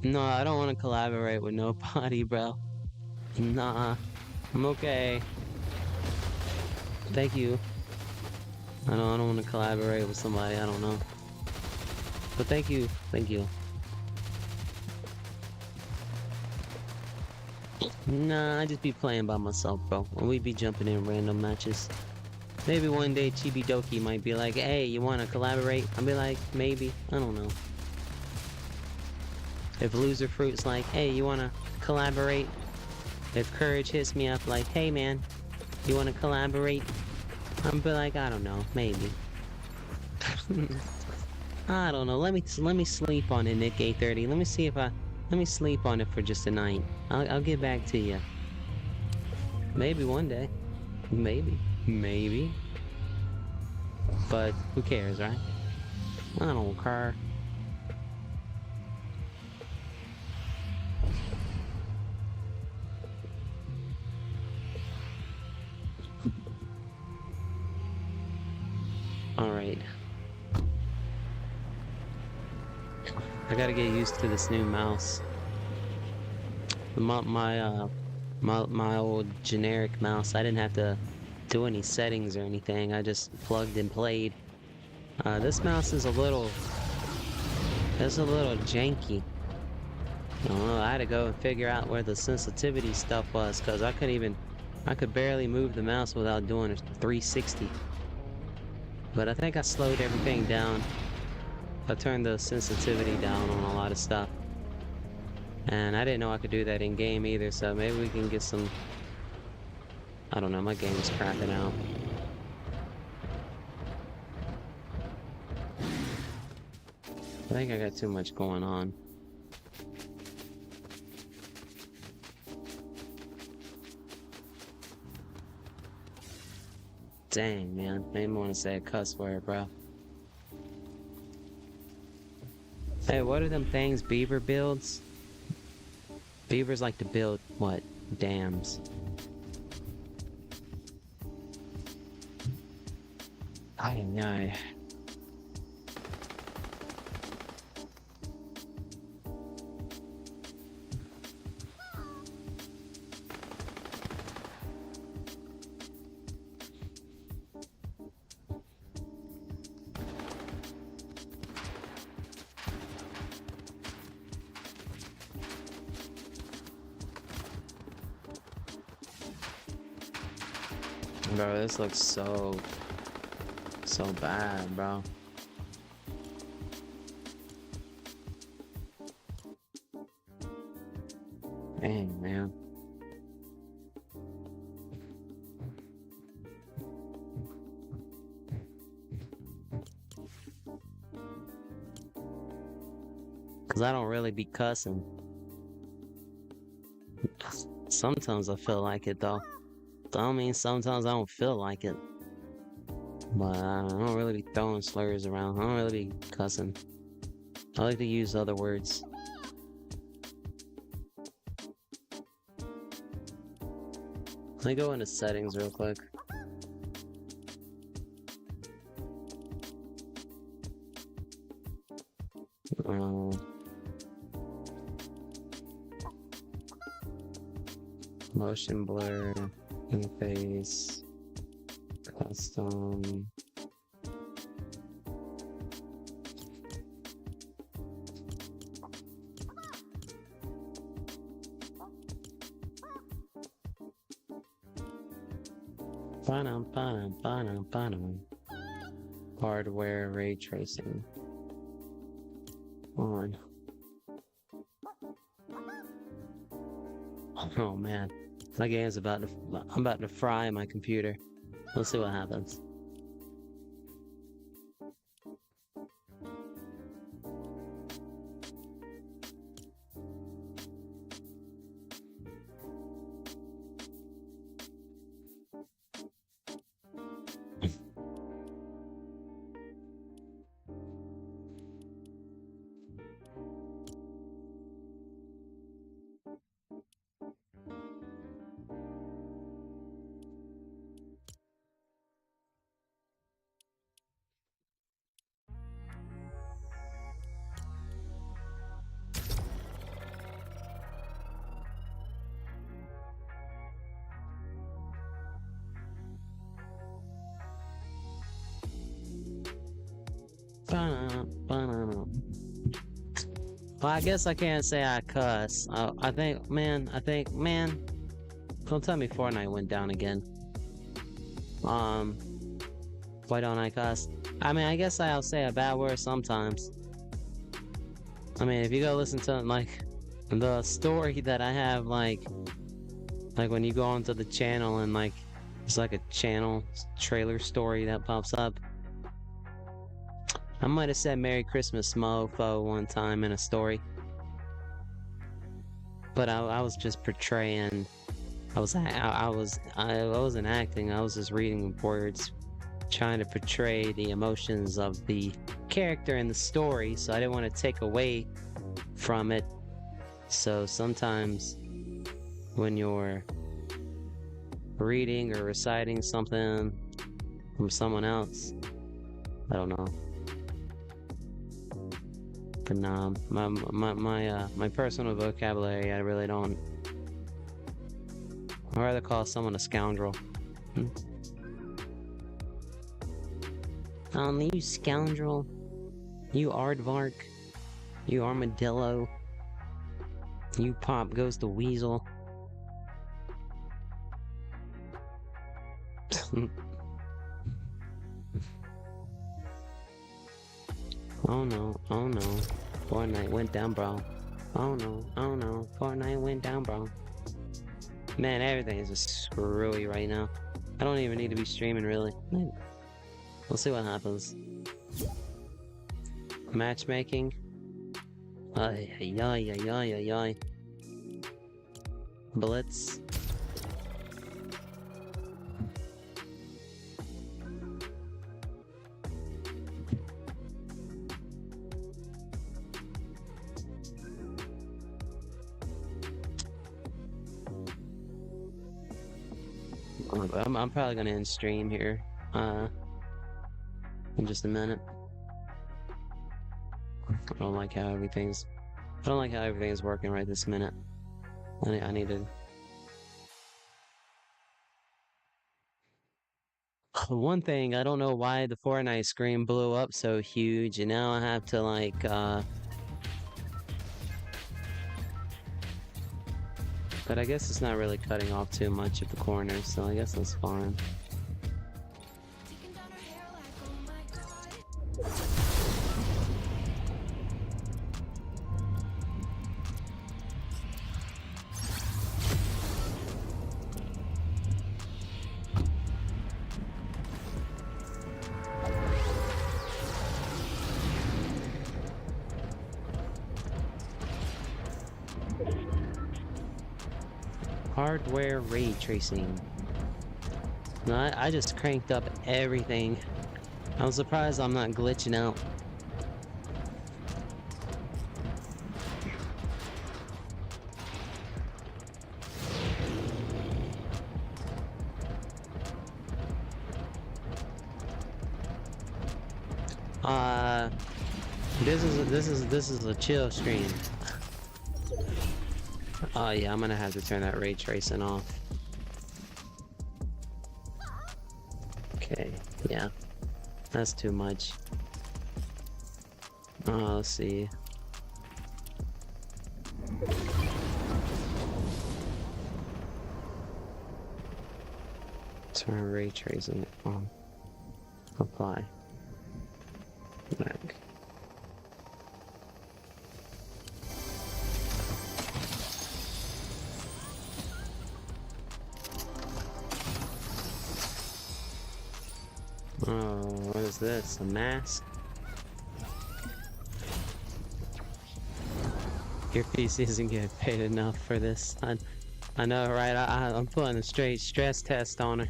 No, I don't want to collaborate with nobody, bro. Nah, I'm okay. Thank you. I don't want to collaborate with somebody, I don't know. But thank you, thank you. Nah, I just be playing by myself, bro. And we be jumping in random matches. Maybe one day Chibidoki might be like, hey, you wanna collaborate? I'll be like, maybe. I don't know. If Loser Fruit's like, hey, you wanna collaborate? If Courage hits me up like, hey man, you wanna collaborate? I'll be like, I don't know, maybe. I don't know. Let me sleep on it, Nick A30. Let me sleep on it for just a night. I'll get back to you. Maybe one day. Maybe. But who cares, right? I don't care. Alright. I gotta get used to this new mouse. My old generic mouse, I didn't have to do any settings or anything. I just plugged and played. This mouse is a little janky. I don't know, I had to go and figure out where the sensitivity stuff was, because I could barely move the mouse without doing a 360. But I think I slowed everything down. I turned the sensitivity down on a lot of stuff. And I didn't know I could do that in game either, so maybe we can get some... I don't know, my game's crapping out. I think I got too much going on. Dang, man. I didn't want to say a cuss word, bro. Hey, what are them things Beaver builds? Beavers like to build, what? Dams. Ay, ay. Bro, this looks so bad, bro. Dang, man. Cause I don't really be cussing. Sometimes I feel like it though. I mean, sometimes I don't feel like it. But I don't really be throwing slurs around. I don't really be cussing. I like to use other words. Let me go into settings real quick. Motion blur, interface, custom. Hardware ray tracing. On. Oh man, my game's I'm about to fry my computer. We'll see what happens. Well, I guess I can't say I cuss. I think, man. Don't tell me Fortnite went down again. Why don't I cuss? I mean, I guess I'll say a bad word sometimes. I mean, if you go listen to, like, the story that I have, like when you go onto the channel and, like, it's like a channel trailer story that pops up. I might have said Merry Christmas mofo one time in a story. But I was just portraying, I wasn't acting, I was just reading words, trying to portray the emotions of the character in the story, so I didn't want to take away from it. So sometimes when you're reading or reciting something from someone else, I don't know. But nah, my personal vocabulary, I really don't. I'd rather call someone a scoundrel. You scoundrel. You aardvark. You armadillo. You pop goes the weasel. Oh no, Fortnite went down, bro. Oh no, Fortnite went down, bro. Man, everything is just screwy right now. I don't even need to be streaming, really. We'll see what happens. Matchmaking. Ay. Blitz. I'm probably gonna end stream here, in just a minute. I don't like how everything's working right this minute. I need to. One thing, I don't know why the Fortnite screen blew up so huge, and now I have to, like, but I guess it's not really cutting off too much at the corners, so I guess that's fine. Hardware ray tracing. No, I just cranked up everything. I'm surprised I'm not glitching out. Uh, this is a chill stream. Oh yeah, I'm gonna have to turn that ray tracing off. Okay, yeah, that's too much. Oh, let's see. Turn ray tracing on. Apply. Back. Oh, what is this? A mask? Your PC isn't getting paid enough for this. I know, right? I'm putting a straight stress test on her.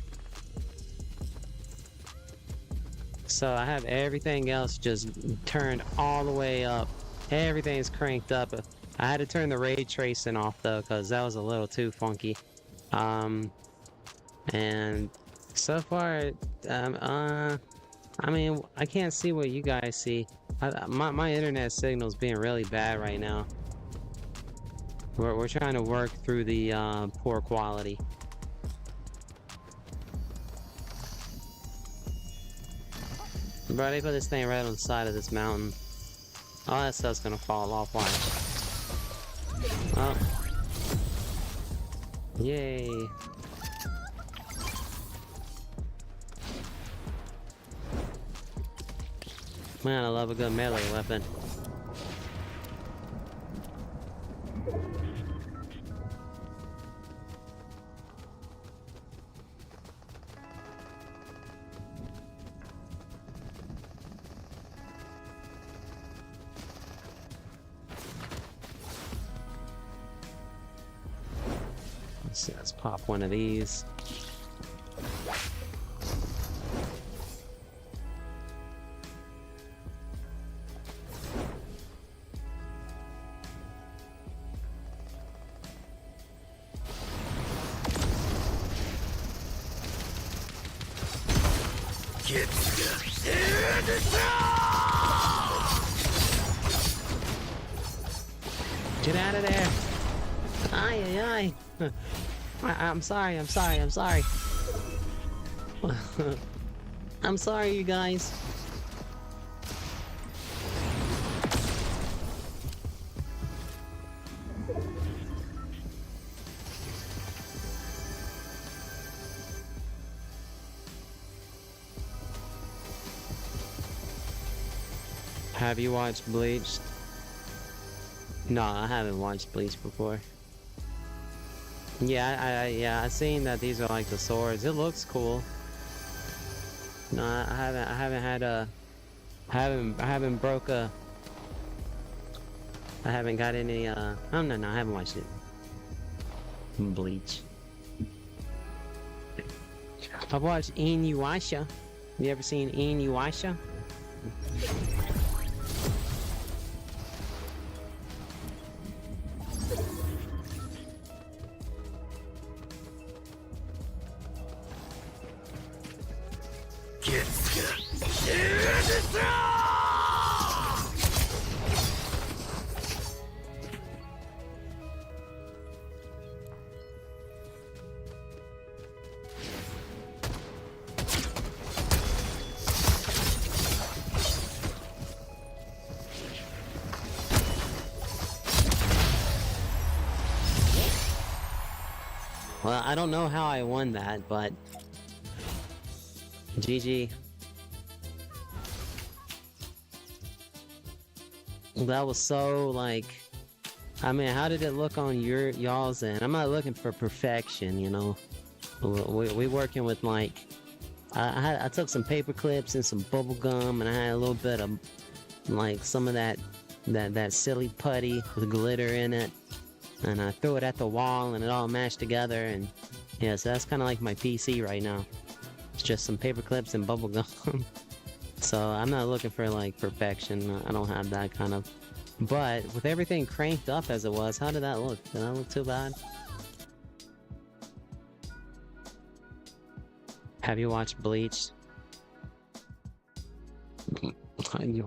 So I have everything else just turned all the way up. Everything's cranked up. I had to turn the ray tracing off though, because that was a little too funky. And so far, I mean, I can't see what you guys see. My internet signal's being really bad right now. We're trying to work through the poor quality. Bro, they put this thing right on the side of this mountain. Oh, that stuff's gonna fall off. Watch. Oh. Yay. Man, I love a good melee weapon. Let's pop one of these. Get out of there! Ay, ay, ay! I'm sorry, I'm sorry, I'm sorry. I'm sorry, you guys. Have you watched Bleach? No, I haven't watched Bleach before. Yeah, I seen that these are like the swords. It looks cool. No, I haven't had a, I haven't broke a, I haven't got any, oh no, I haven't watched it. Bleach. I've watched Inuyasha. You ever seen Inuyasha? Well, I don't know how I won that, but GG. That was so, like, I mean, how did it look on y'all's end? I'm not looking for perfection, you know. We working with, like, I took some paper clips and some bubble gum, and I had a little bit of, like, some of that silly putty with glitter in it. And I threw it at the wall and it all mashed together, and yeah, so that's kind of like my PC right now. It's just some paper clips and bubble gum. So I'm not looking for like perfection. I don't have that kind of. But with everything cranked up as it was, how did that look? Did that look too bad? Have you watched Bleach?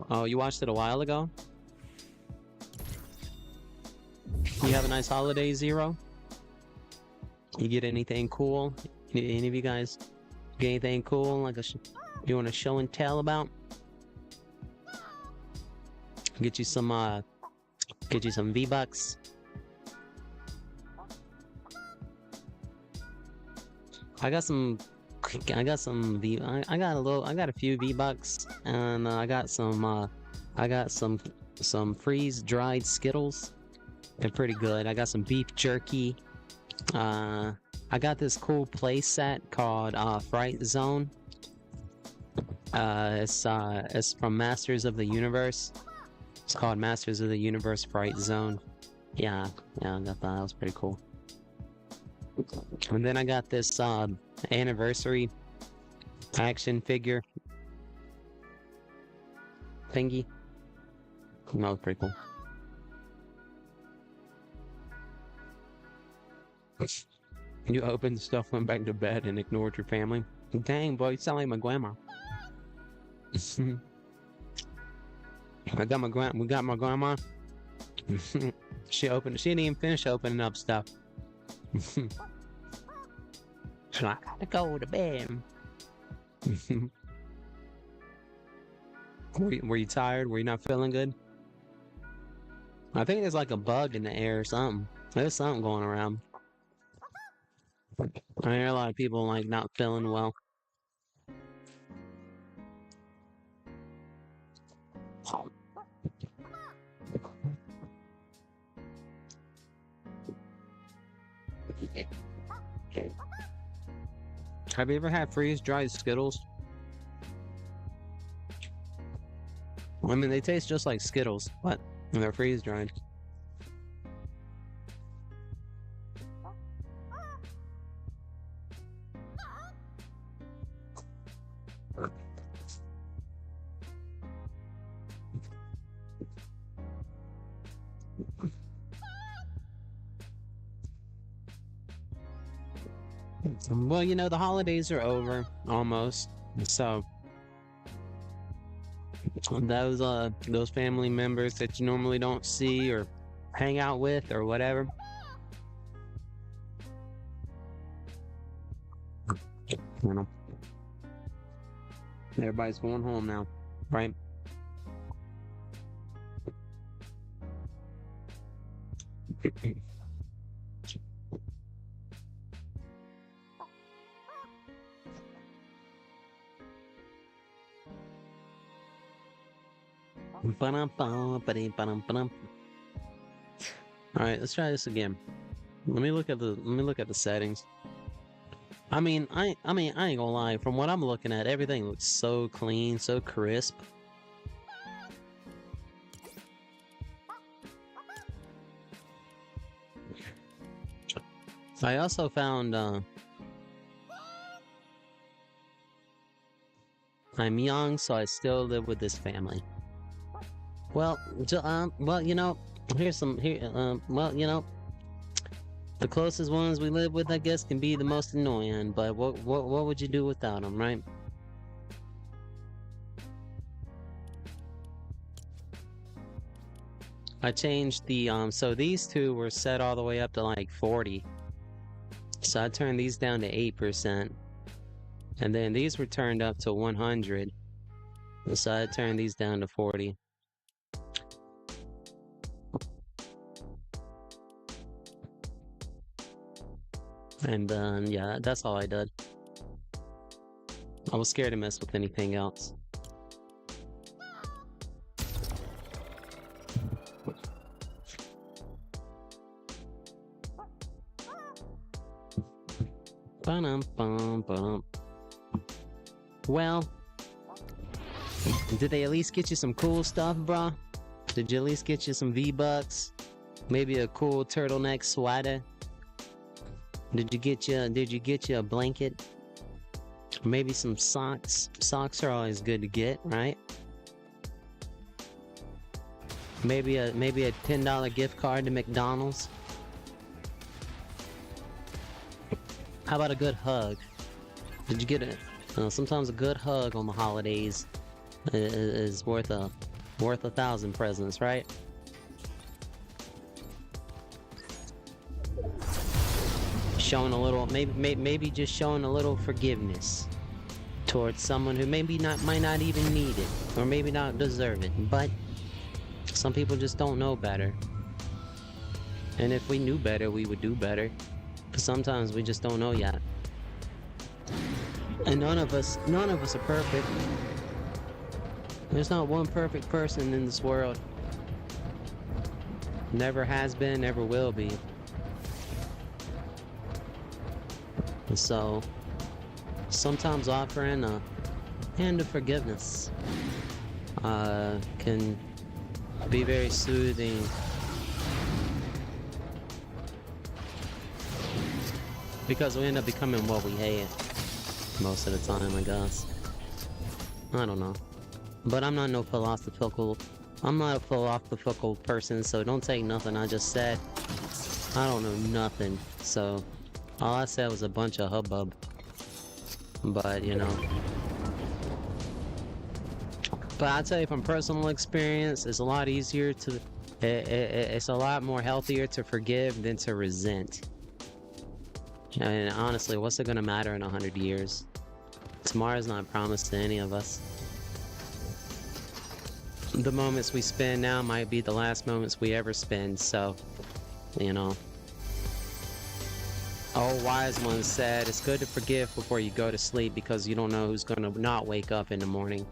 Oh, you watched it a while ago? You have a nice holiday, Zero? You get anything cool? Any of you guys get anything cool like you want to show and tell about? Get you some V-Bucks. I got a few V-Bucks, and I got some freeze dried Skittles. They're pretty good. I got some beef jerky. I got this cool play set called Fright Zone. It's from Masters of the Universe. It's called Masters of the Universe Fright Zone. Yeah, I got that. That was pretty cool. And then I got this anniversary action figure thingy. That was pretty cool. You opened stuff, went back to bed, and ignored your family. Dang, boy, you sound like my grandma. We got my grandma. She didn't even finish opening up stuff. So I gotta go to bed. Were you tired? Were you not feeling good? I think there's like a bug in the air or something. There's something going around. I hear a lot of people like not feeling well. Have you ever had freeze-dried Skittles? I mean, they taste just like Skittles, but they're freeze-dried. Well, you know, the holidays are over, almost, so those family members that you normally don't see or hang out with or whatever, you know, everybody's going home now, right? Alright, let's try this again. Let me look at the settings. I mean, I ain't gonna lie, from what I'm looking at, everything looks so clean, so crisp. I also found I'm young, so I still live with this family. Well, you know, well, you know, the closest ones we live with, I guess, can be the most annoying. But what would you do without them, right? I changed the so these two were set all the way up to like 40. So I turned these down to 8%. And then these were turned up to 100. So I turned these down to 40. And yeah, that's all I did. I was scared to mess with anything else. Well, did they at least get you some cool stuff, bruh? Did you at least get you some V-Bucks? Maybe a cool turtleneck sweater? Did you get you a blanket? Maybe some socks? Socks are always good to get, right? Maybe a $10 gift card to McDonald's? How about a good hug? Did you get sometimes a good hug on the holidays is worth a 1,000 presents, right? Showing a little, maybe just showing a little forgiveness towards someone who might not even need it, or maybe not deserve it, but some people just don't know better. And if we knew better, we would do better. But sometimes we just don't know yet. And none of us are perfect. There's not one perfect person in this world. Never has been, never will be. And so, sometimes offering a hand of forgiveness can be very soothing. Because we end up becoming what we hate most of the time, I guess. I don't know. But I'm not a philosophical person, so don't take nothing I just said. I don't know nothing, so all I said was a bunch of hubbub. But, you know. But I tell you from personal experience, it's a lot easier to... It's a lot more healthier to forgive than to resent. And honestly, what's it gonna matter in 100 years? Tomorrow's not promised to any of us. The moments we spend now might be the last moments we ever spend, so, you know. Old wise one said, it's good to forgive before you go to sleep because you don't know who's gonna not wake up in the morning.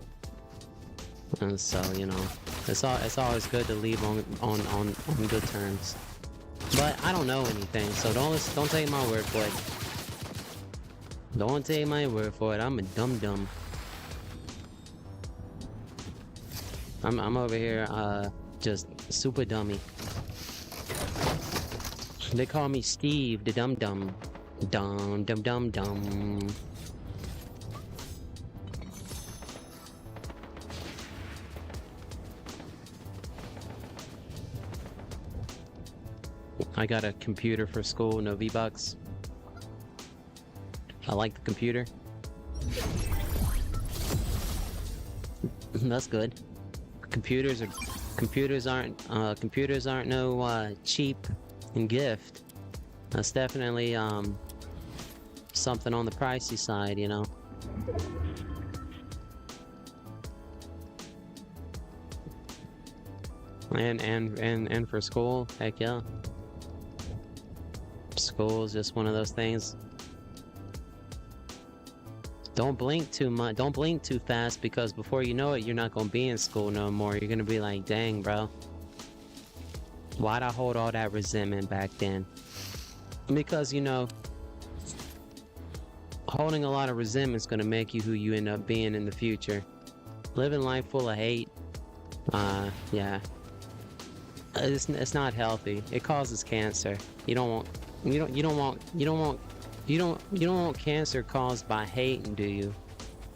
And so, you know, it's always good to leave on good terms. But I don't know anything, so don't take my word for it. Don't take my word for it. I'm a dum-dum. I'm over here, just super dummy. They call me Steve the dum-dum. Dum-dum-dum-dum. I got a computer for school, no V-Bucks. I like the computer. That's good. Computers aren't no cheap gift. That's definitely something on the pricey side, you know. And for school, heck yeah. School is just one of those things. Don't blink too much. Don't blink too fast, because before you know it, you're not gonna be in school no more. You're gonna be like, dang, bro. Why'd I hold all that resentment back then? Because, you know, holding a lot of resentment is gonna make you who you end up being in the future. Living life full of hate, yeah. It's not healthy. It causes cancer. You don't want cancer caused by hating, do you?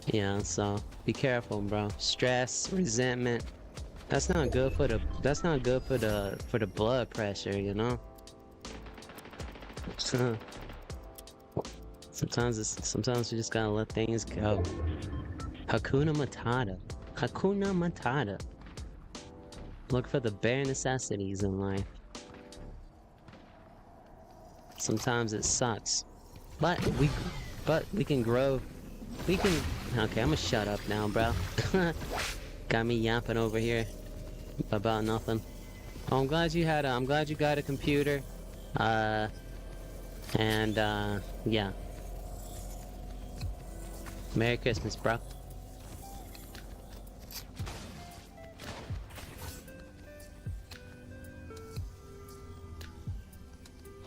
Yeah, so be careful, bro. Stress, resentment, that's not good for the blood pressure, you know? Sometimes you just gotta let things go. Hakuna Matata. Hakuna Matata. Look for the bare necessities in life. Sometimes it sucks. But we can grow. Okay, I'm gonna shut up now, bro. Got me yapping over here about nothing. Oh, I'm glad you got a computer. Yeah. Merry Christmas, bro.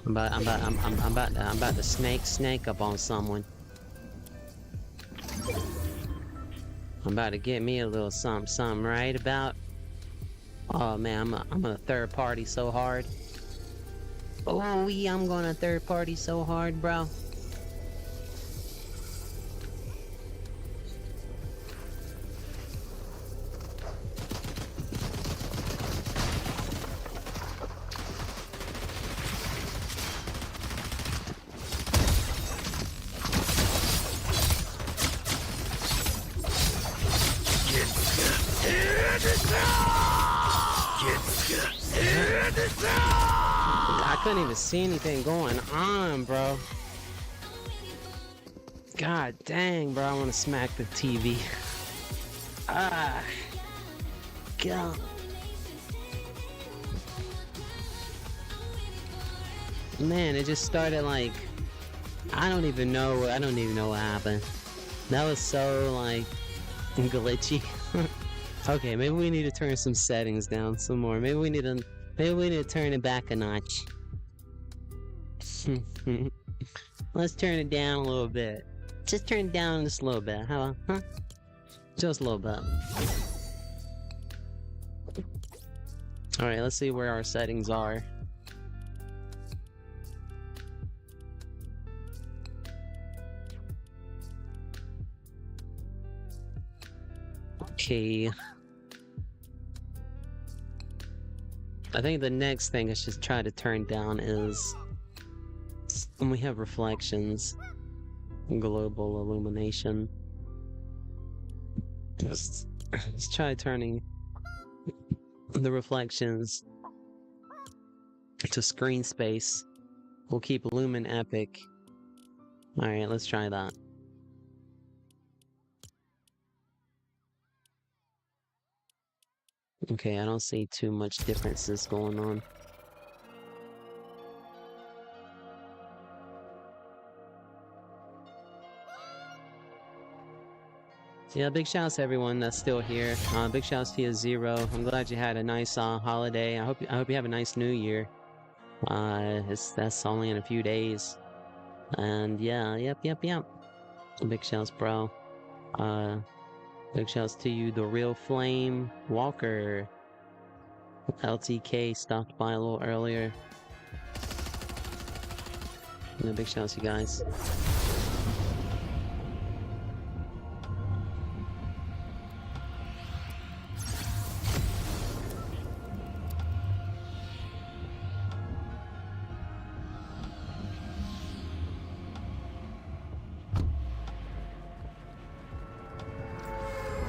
I'm about to snake up on someone. I'm about to get me a little something right about. Oh man, I'm gonna third party so hard. Oh yeah, I'm gonna third party so hard, bro. I couldn't even see anything going on, bro. God dang, bro, I want to smack the TV. Ah. God. Man, it just started like... I don't even know what happened. That was so, like, glitchy. Okay, maybe we need to turn some settings down some more. Maybe we need to turn it back a notch. Let's turn it down a little bit. Just turn it down just a little bit. How about, huh? Just a little bit. Alright, let's see where our settings are. Okay. I think the next thing I should try to turn down is when we have reflections. Global illumination. Let's try turning the reflections to screen space. We'll keep Lumen Epic. Alright, let's try that. Okay, I don't see too much differences going on. Yeah, big shouts to everyone that's still here. Big shouts to you, Zero. I'm glad you had a nice holiday. I hope you have a nice New Year. That's only in a few days. And yeah, yep. Big shouts, bro. Big shouts to you, the Real Flame Walker. LTK stopped by a little earlier. Yeah, big shouts, you guys.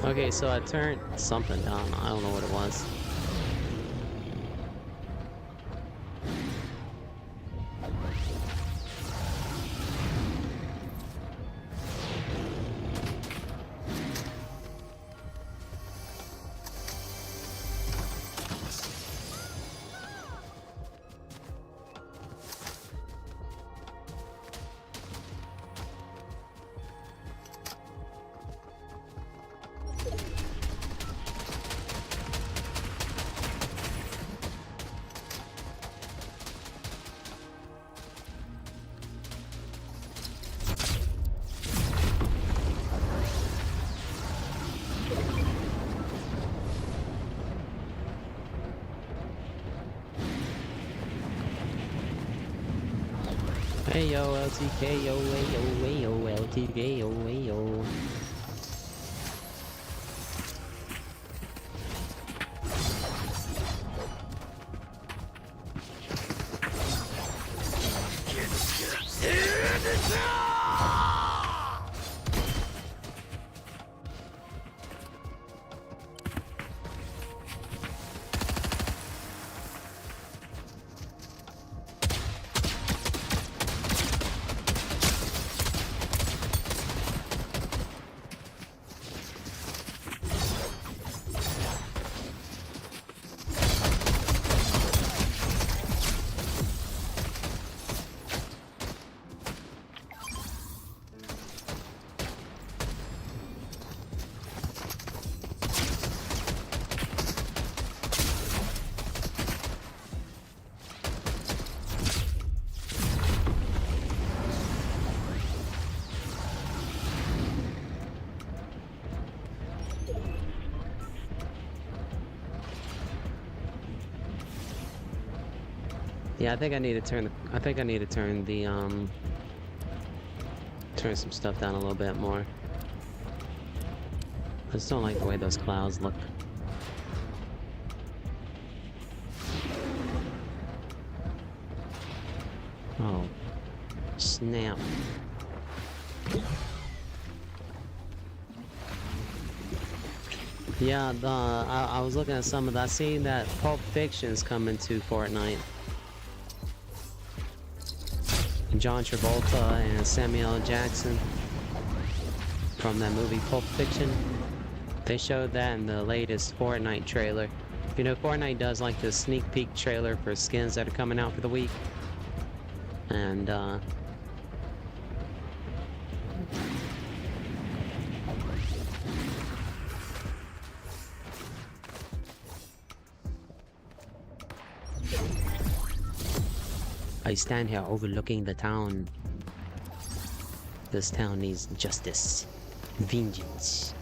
Okay, so I turned something down. I don't know what it was. Hey yo, LTK, yo, hey yo, LTK, yo, hey yo. Yeah, I think I need to turn turn some stuff down a little bit more. I just don't like the way those clouds look. Oh, snap. Yeah, I was looking at some of that. I seen that Pulp Fiction's coming to Fortnite. John Travolta and Samuel L. Jackson from that movie Pulp Fiction. They showed that in the latest Fortnite trailer. You know, Fortnite does like this sneak peek trailer for skins that are coming out for the week. And, I stand here overlooking the town. This town needs justice. Vengeance.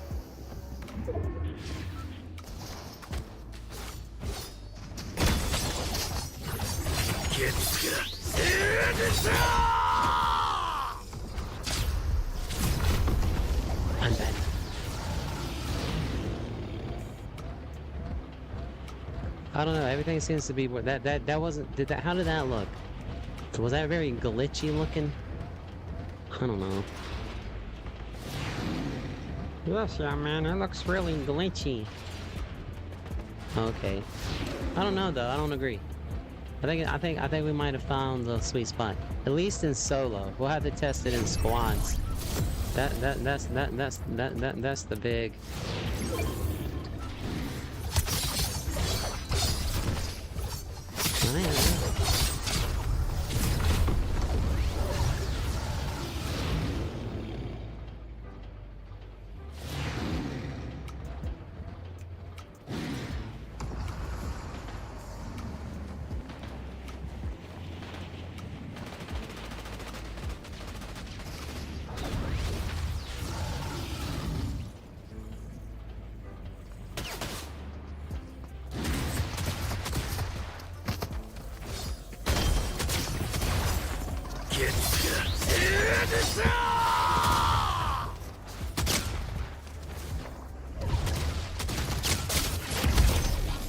I'm bad. I don't know, everything seems to be that wasn't how did that look? Was that very glitchy looking? I don't know. Yes, yeah, man, it looks really glitchy. Okay. I don't know though, I don't agree. I think we might have found the sweet spot. At least in solo. We'll have to test it in squads. That's the big.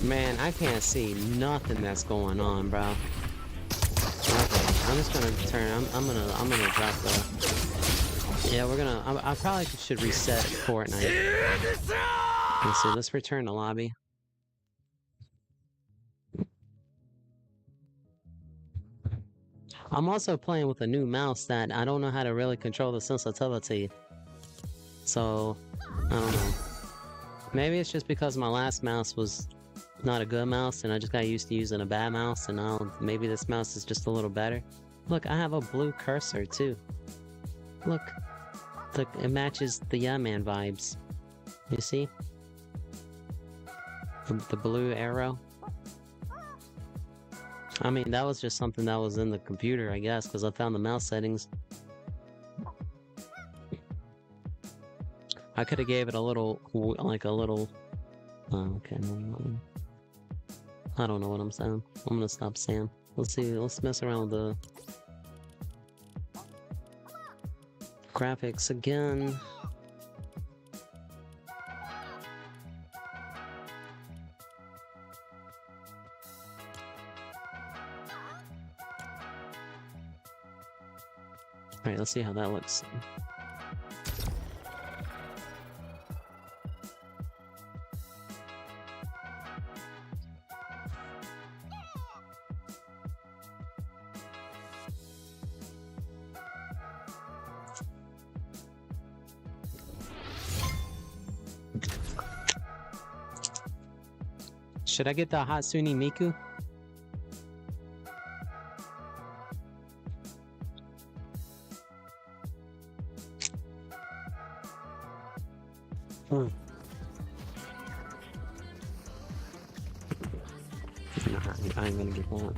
Man, I can't see nothing that's going on, bro. Okay, I'm just gonna turn. I'm gonna drop the. Yeah, we're gonna. I probably should reset Fortnite. Let's see. Let's return to lobby. I'm also playing with a new mouse that I don't know how to really control the sensitivity. So, I don't know. Maybe it's just because my last mouse was not a good mouse and I just got used to using a bad mouse, and now maybe this mouse is just a little better. Look, I have a blue cursor too. Look, it matches the YeahMan vibes. You see? The blue arrow. I mean, that was just something that was in the computer, I guess, because I found the mouse settings. I could have gave it a little, like a little... Oh, okay, I don't know what I'm saying. I'm gonna stop saying. Let's see, let's mess around with the... graphics again. Alright, let's see how that looks. Should I get the Hatsune Miku? No, I ain't gonna get that.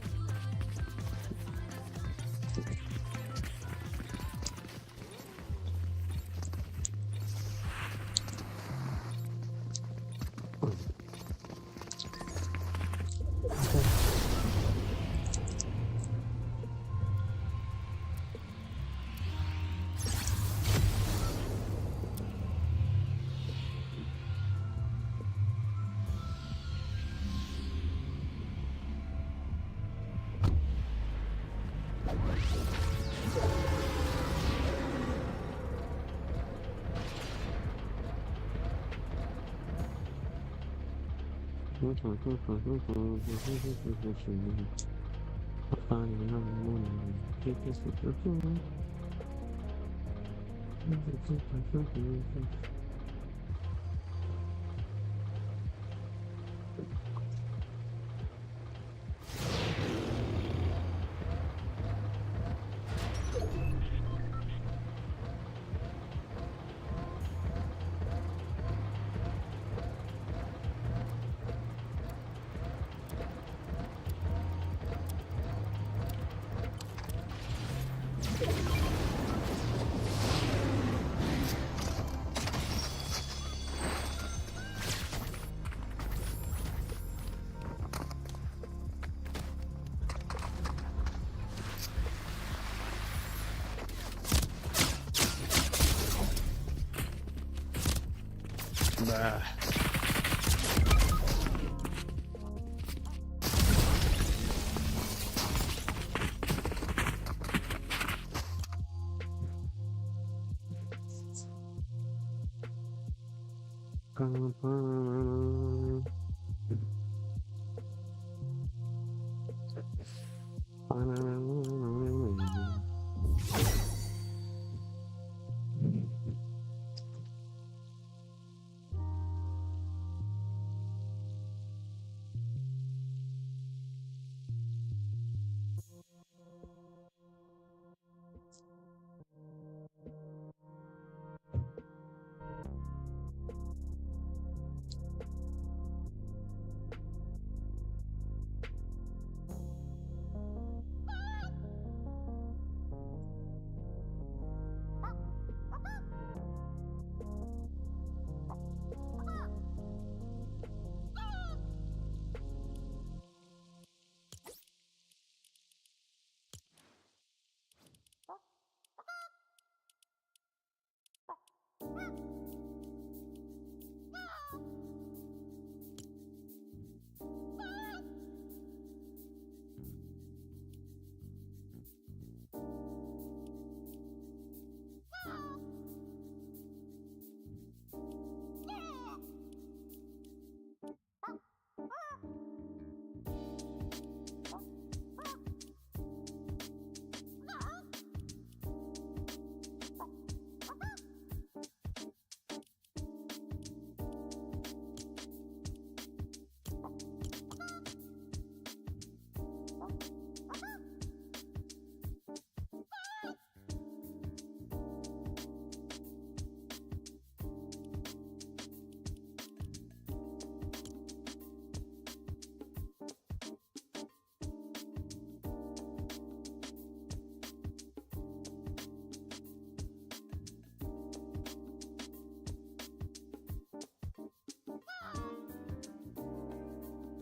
Bruh.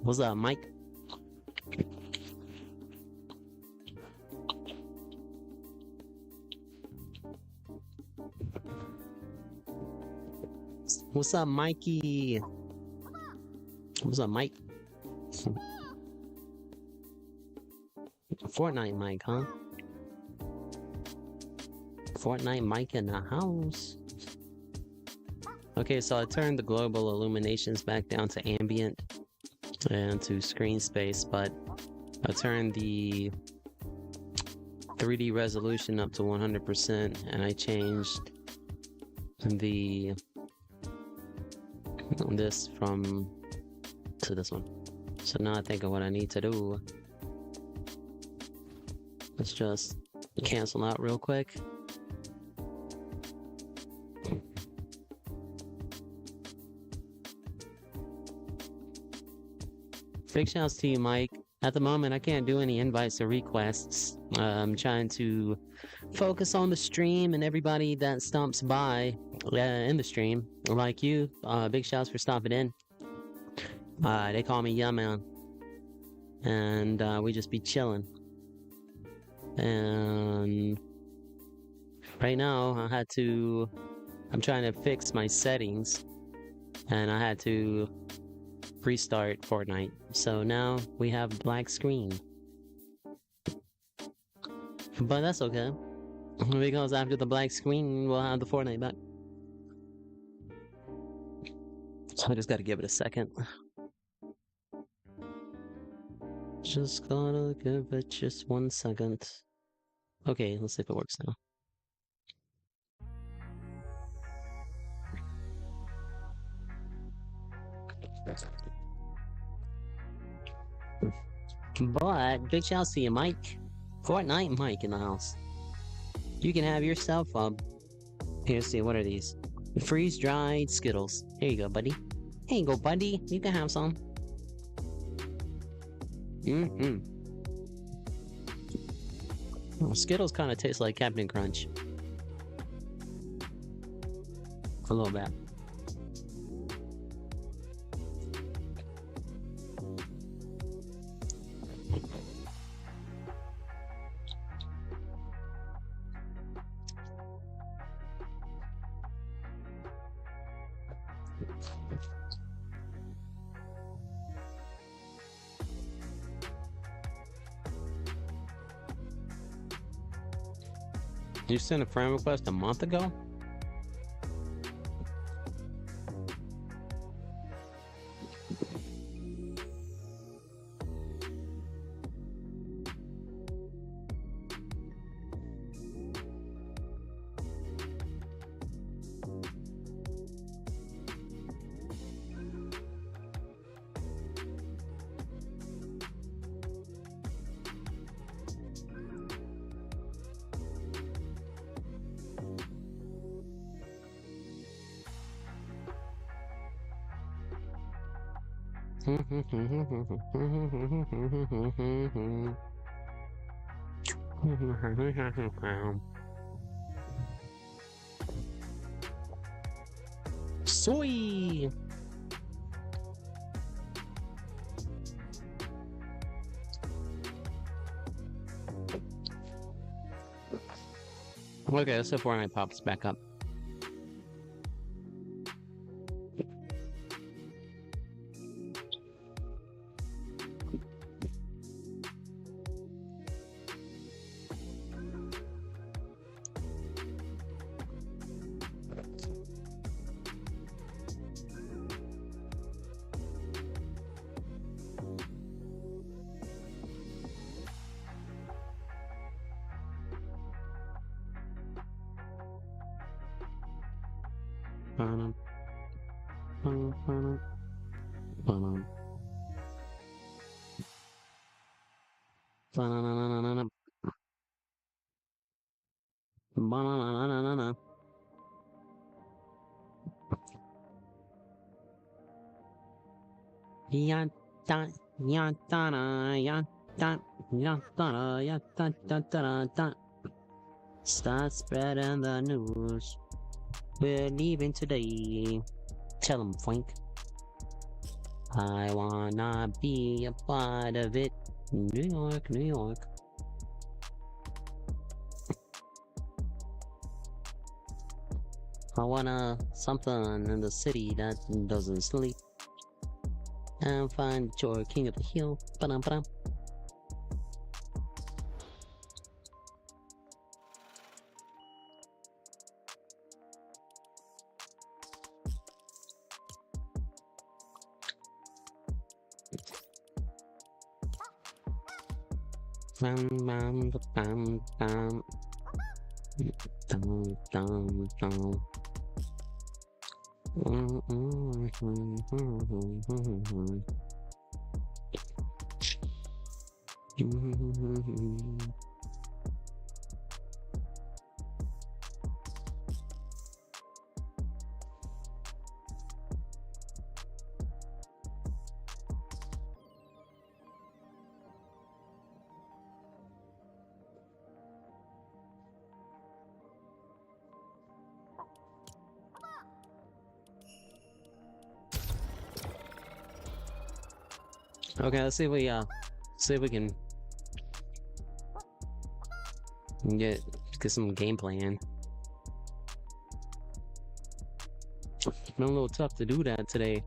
What's up, Mike? What's up, Mikey? What's up, Mike? Fortnite Mike, huh? Fortnite Mike in the house. Okay, so I turned the global illuminations back down to ambient and to screen space, but I turned the 3D resolution up to 100%, and I changed the this from to this one. So now I think of what I need to do. Let's just cancel out real quick. Big shouts to you, Mike. At the moment, I can't do any invites or requests. I'm trying to focus on the stream and everybody that stomps by in the stream, like you. Big shouts for stopping in. They call me YeahMan, and we just be chilling. And right now, I'm trying to fix my settings, and I had to restart Fortnite. So now we have black screen. But that's okay, because after the black screen, we'll have the Fortnite back. So I just gotta give it a second. Just gotta give it just 1 second. Okay, let's see if it works now. But big shouts to you, Mike. Fortnite Mike in the house. You can have yourself here, see, what are these? Freeze-dried Skittles. Here you go, buddy. Here you go, buddy. You can have some. Oh, Skittles kind of taste like Captain Crunch. A little bit. You sent a friend request a month ago? Soy! Okay, let's see if Fortnite pops back up. Start spreading the news. We're leaving today. Tell 'em, Frank. I wanna be a part of it. New York, New York. I wanna something in the city that doesn't sleep. And find your king of the hill. Ba-dum-ba-dum. Bam, bam, bam, bam. Dum, dum, dum. Okay, let's see if we can get some gameplay in. It's been a little tough to do that today.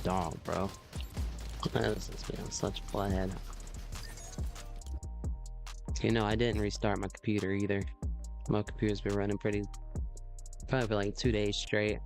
dog, bro. This is being such a flathead. You know, I didn't restart my computer either. My computer's been running probably for like 2 days straight.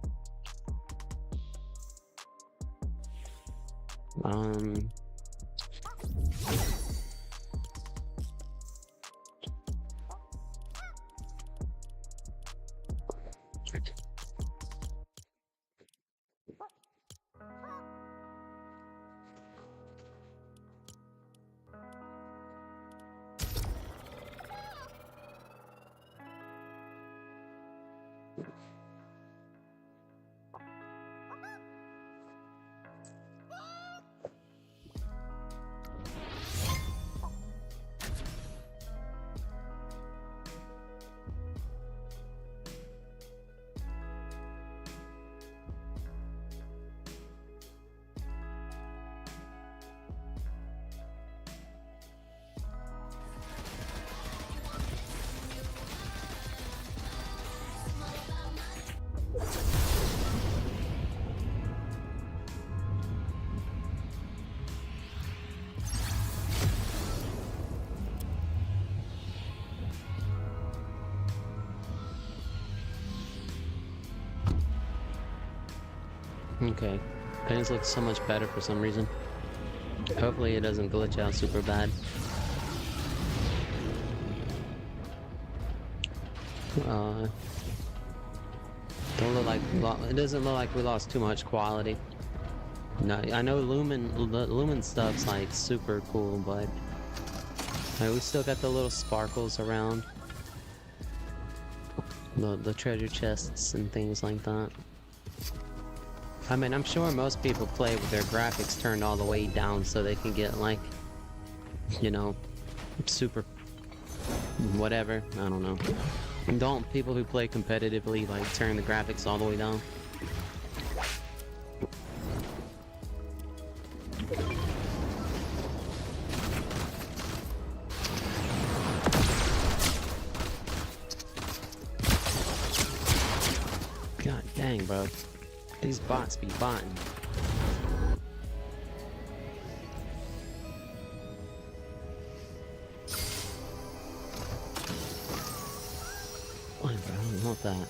Okay, things look so much better for some reason. Hopefully it doesn't glitch out super bad. Don't look like it doesn't look like we lost too much quality. No, I know Lumen stuff's like super cool, but we still got the little sparkles around the treasure chests and things like that. I mean, I'm sure most people play with their graphics turned all the way down so they can get, like, you know, super whatever. I don't know. Don't people who play competitively, like, turn the graphics all the way down? God dang, bro. These bots be botting. Why, bro? I don't want that.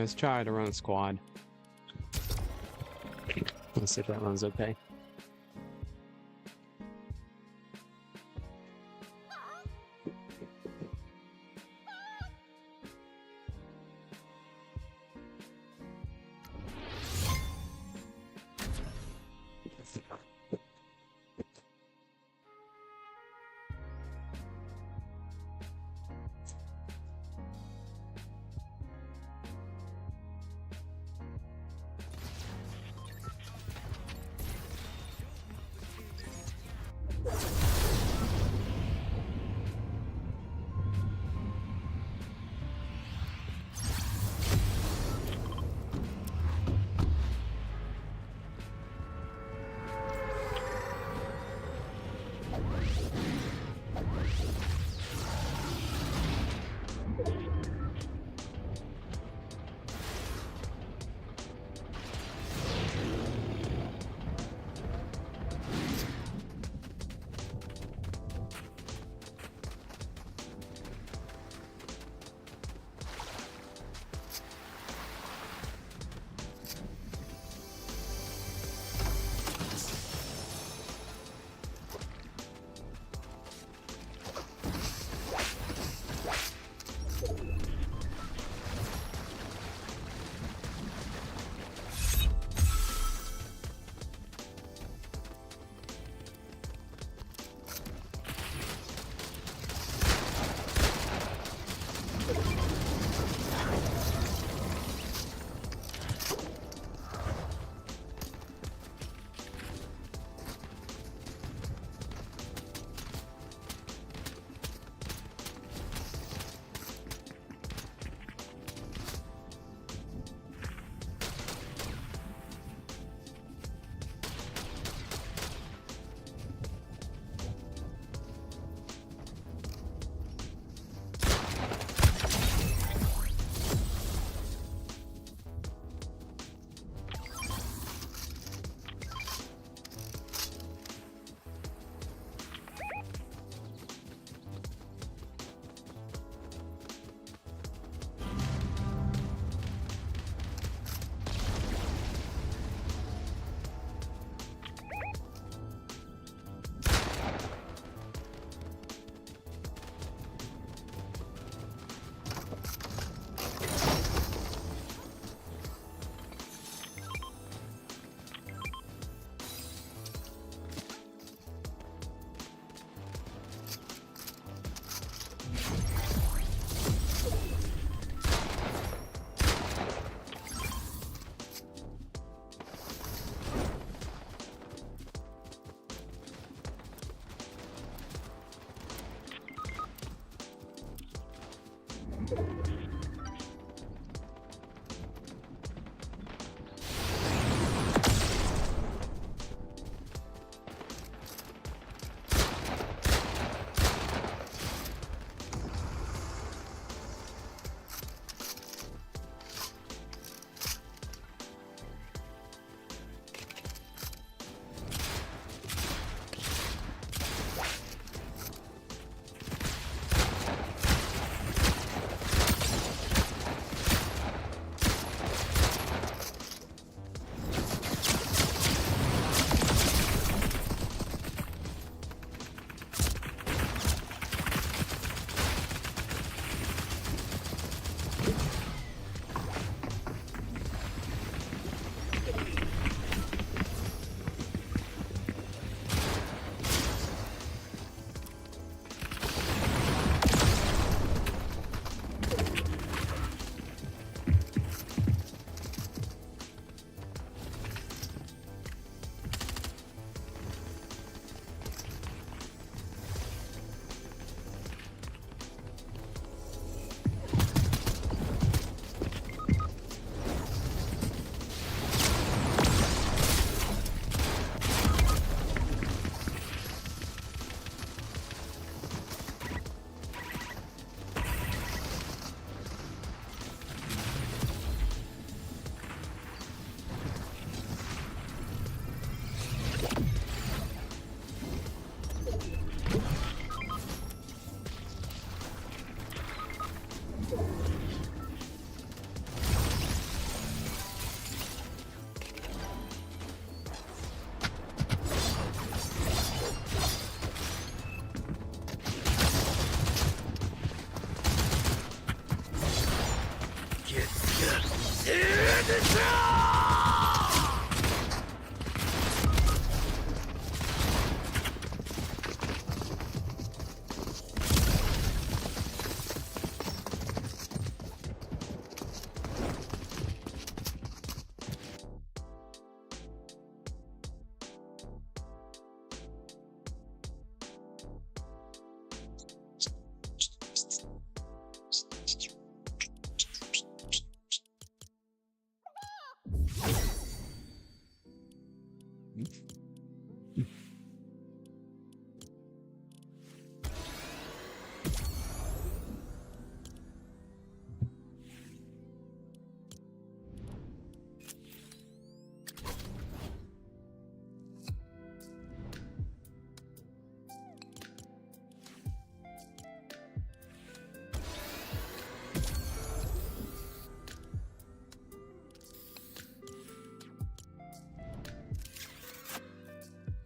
Let's try to run squad. Let's see if that runs okay.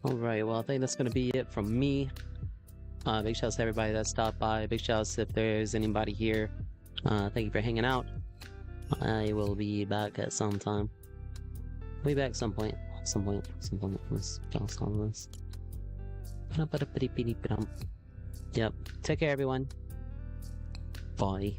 Alright, well, I think that's gonna be it from me. Big shouts to everybody that stopped by. Big shouts if there's anybody here. Thank you for hanging out. I will be back at some time. I'll be back some point. Some point. Let's bounce on this. Yep. Take care, everyone. Bye.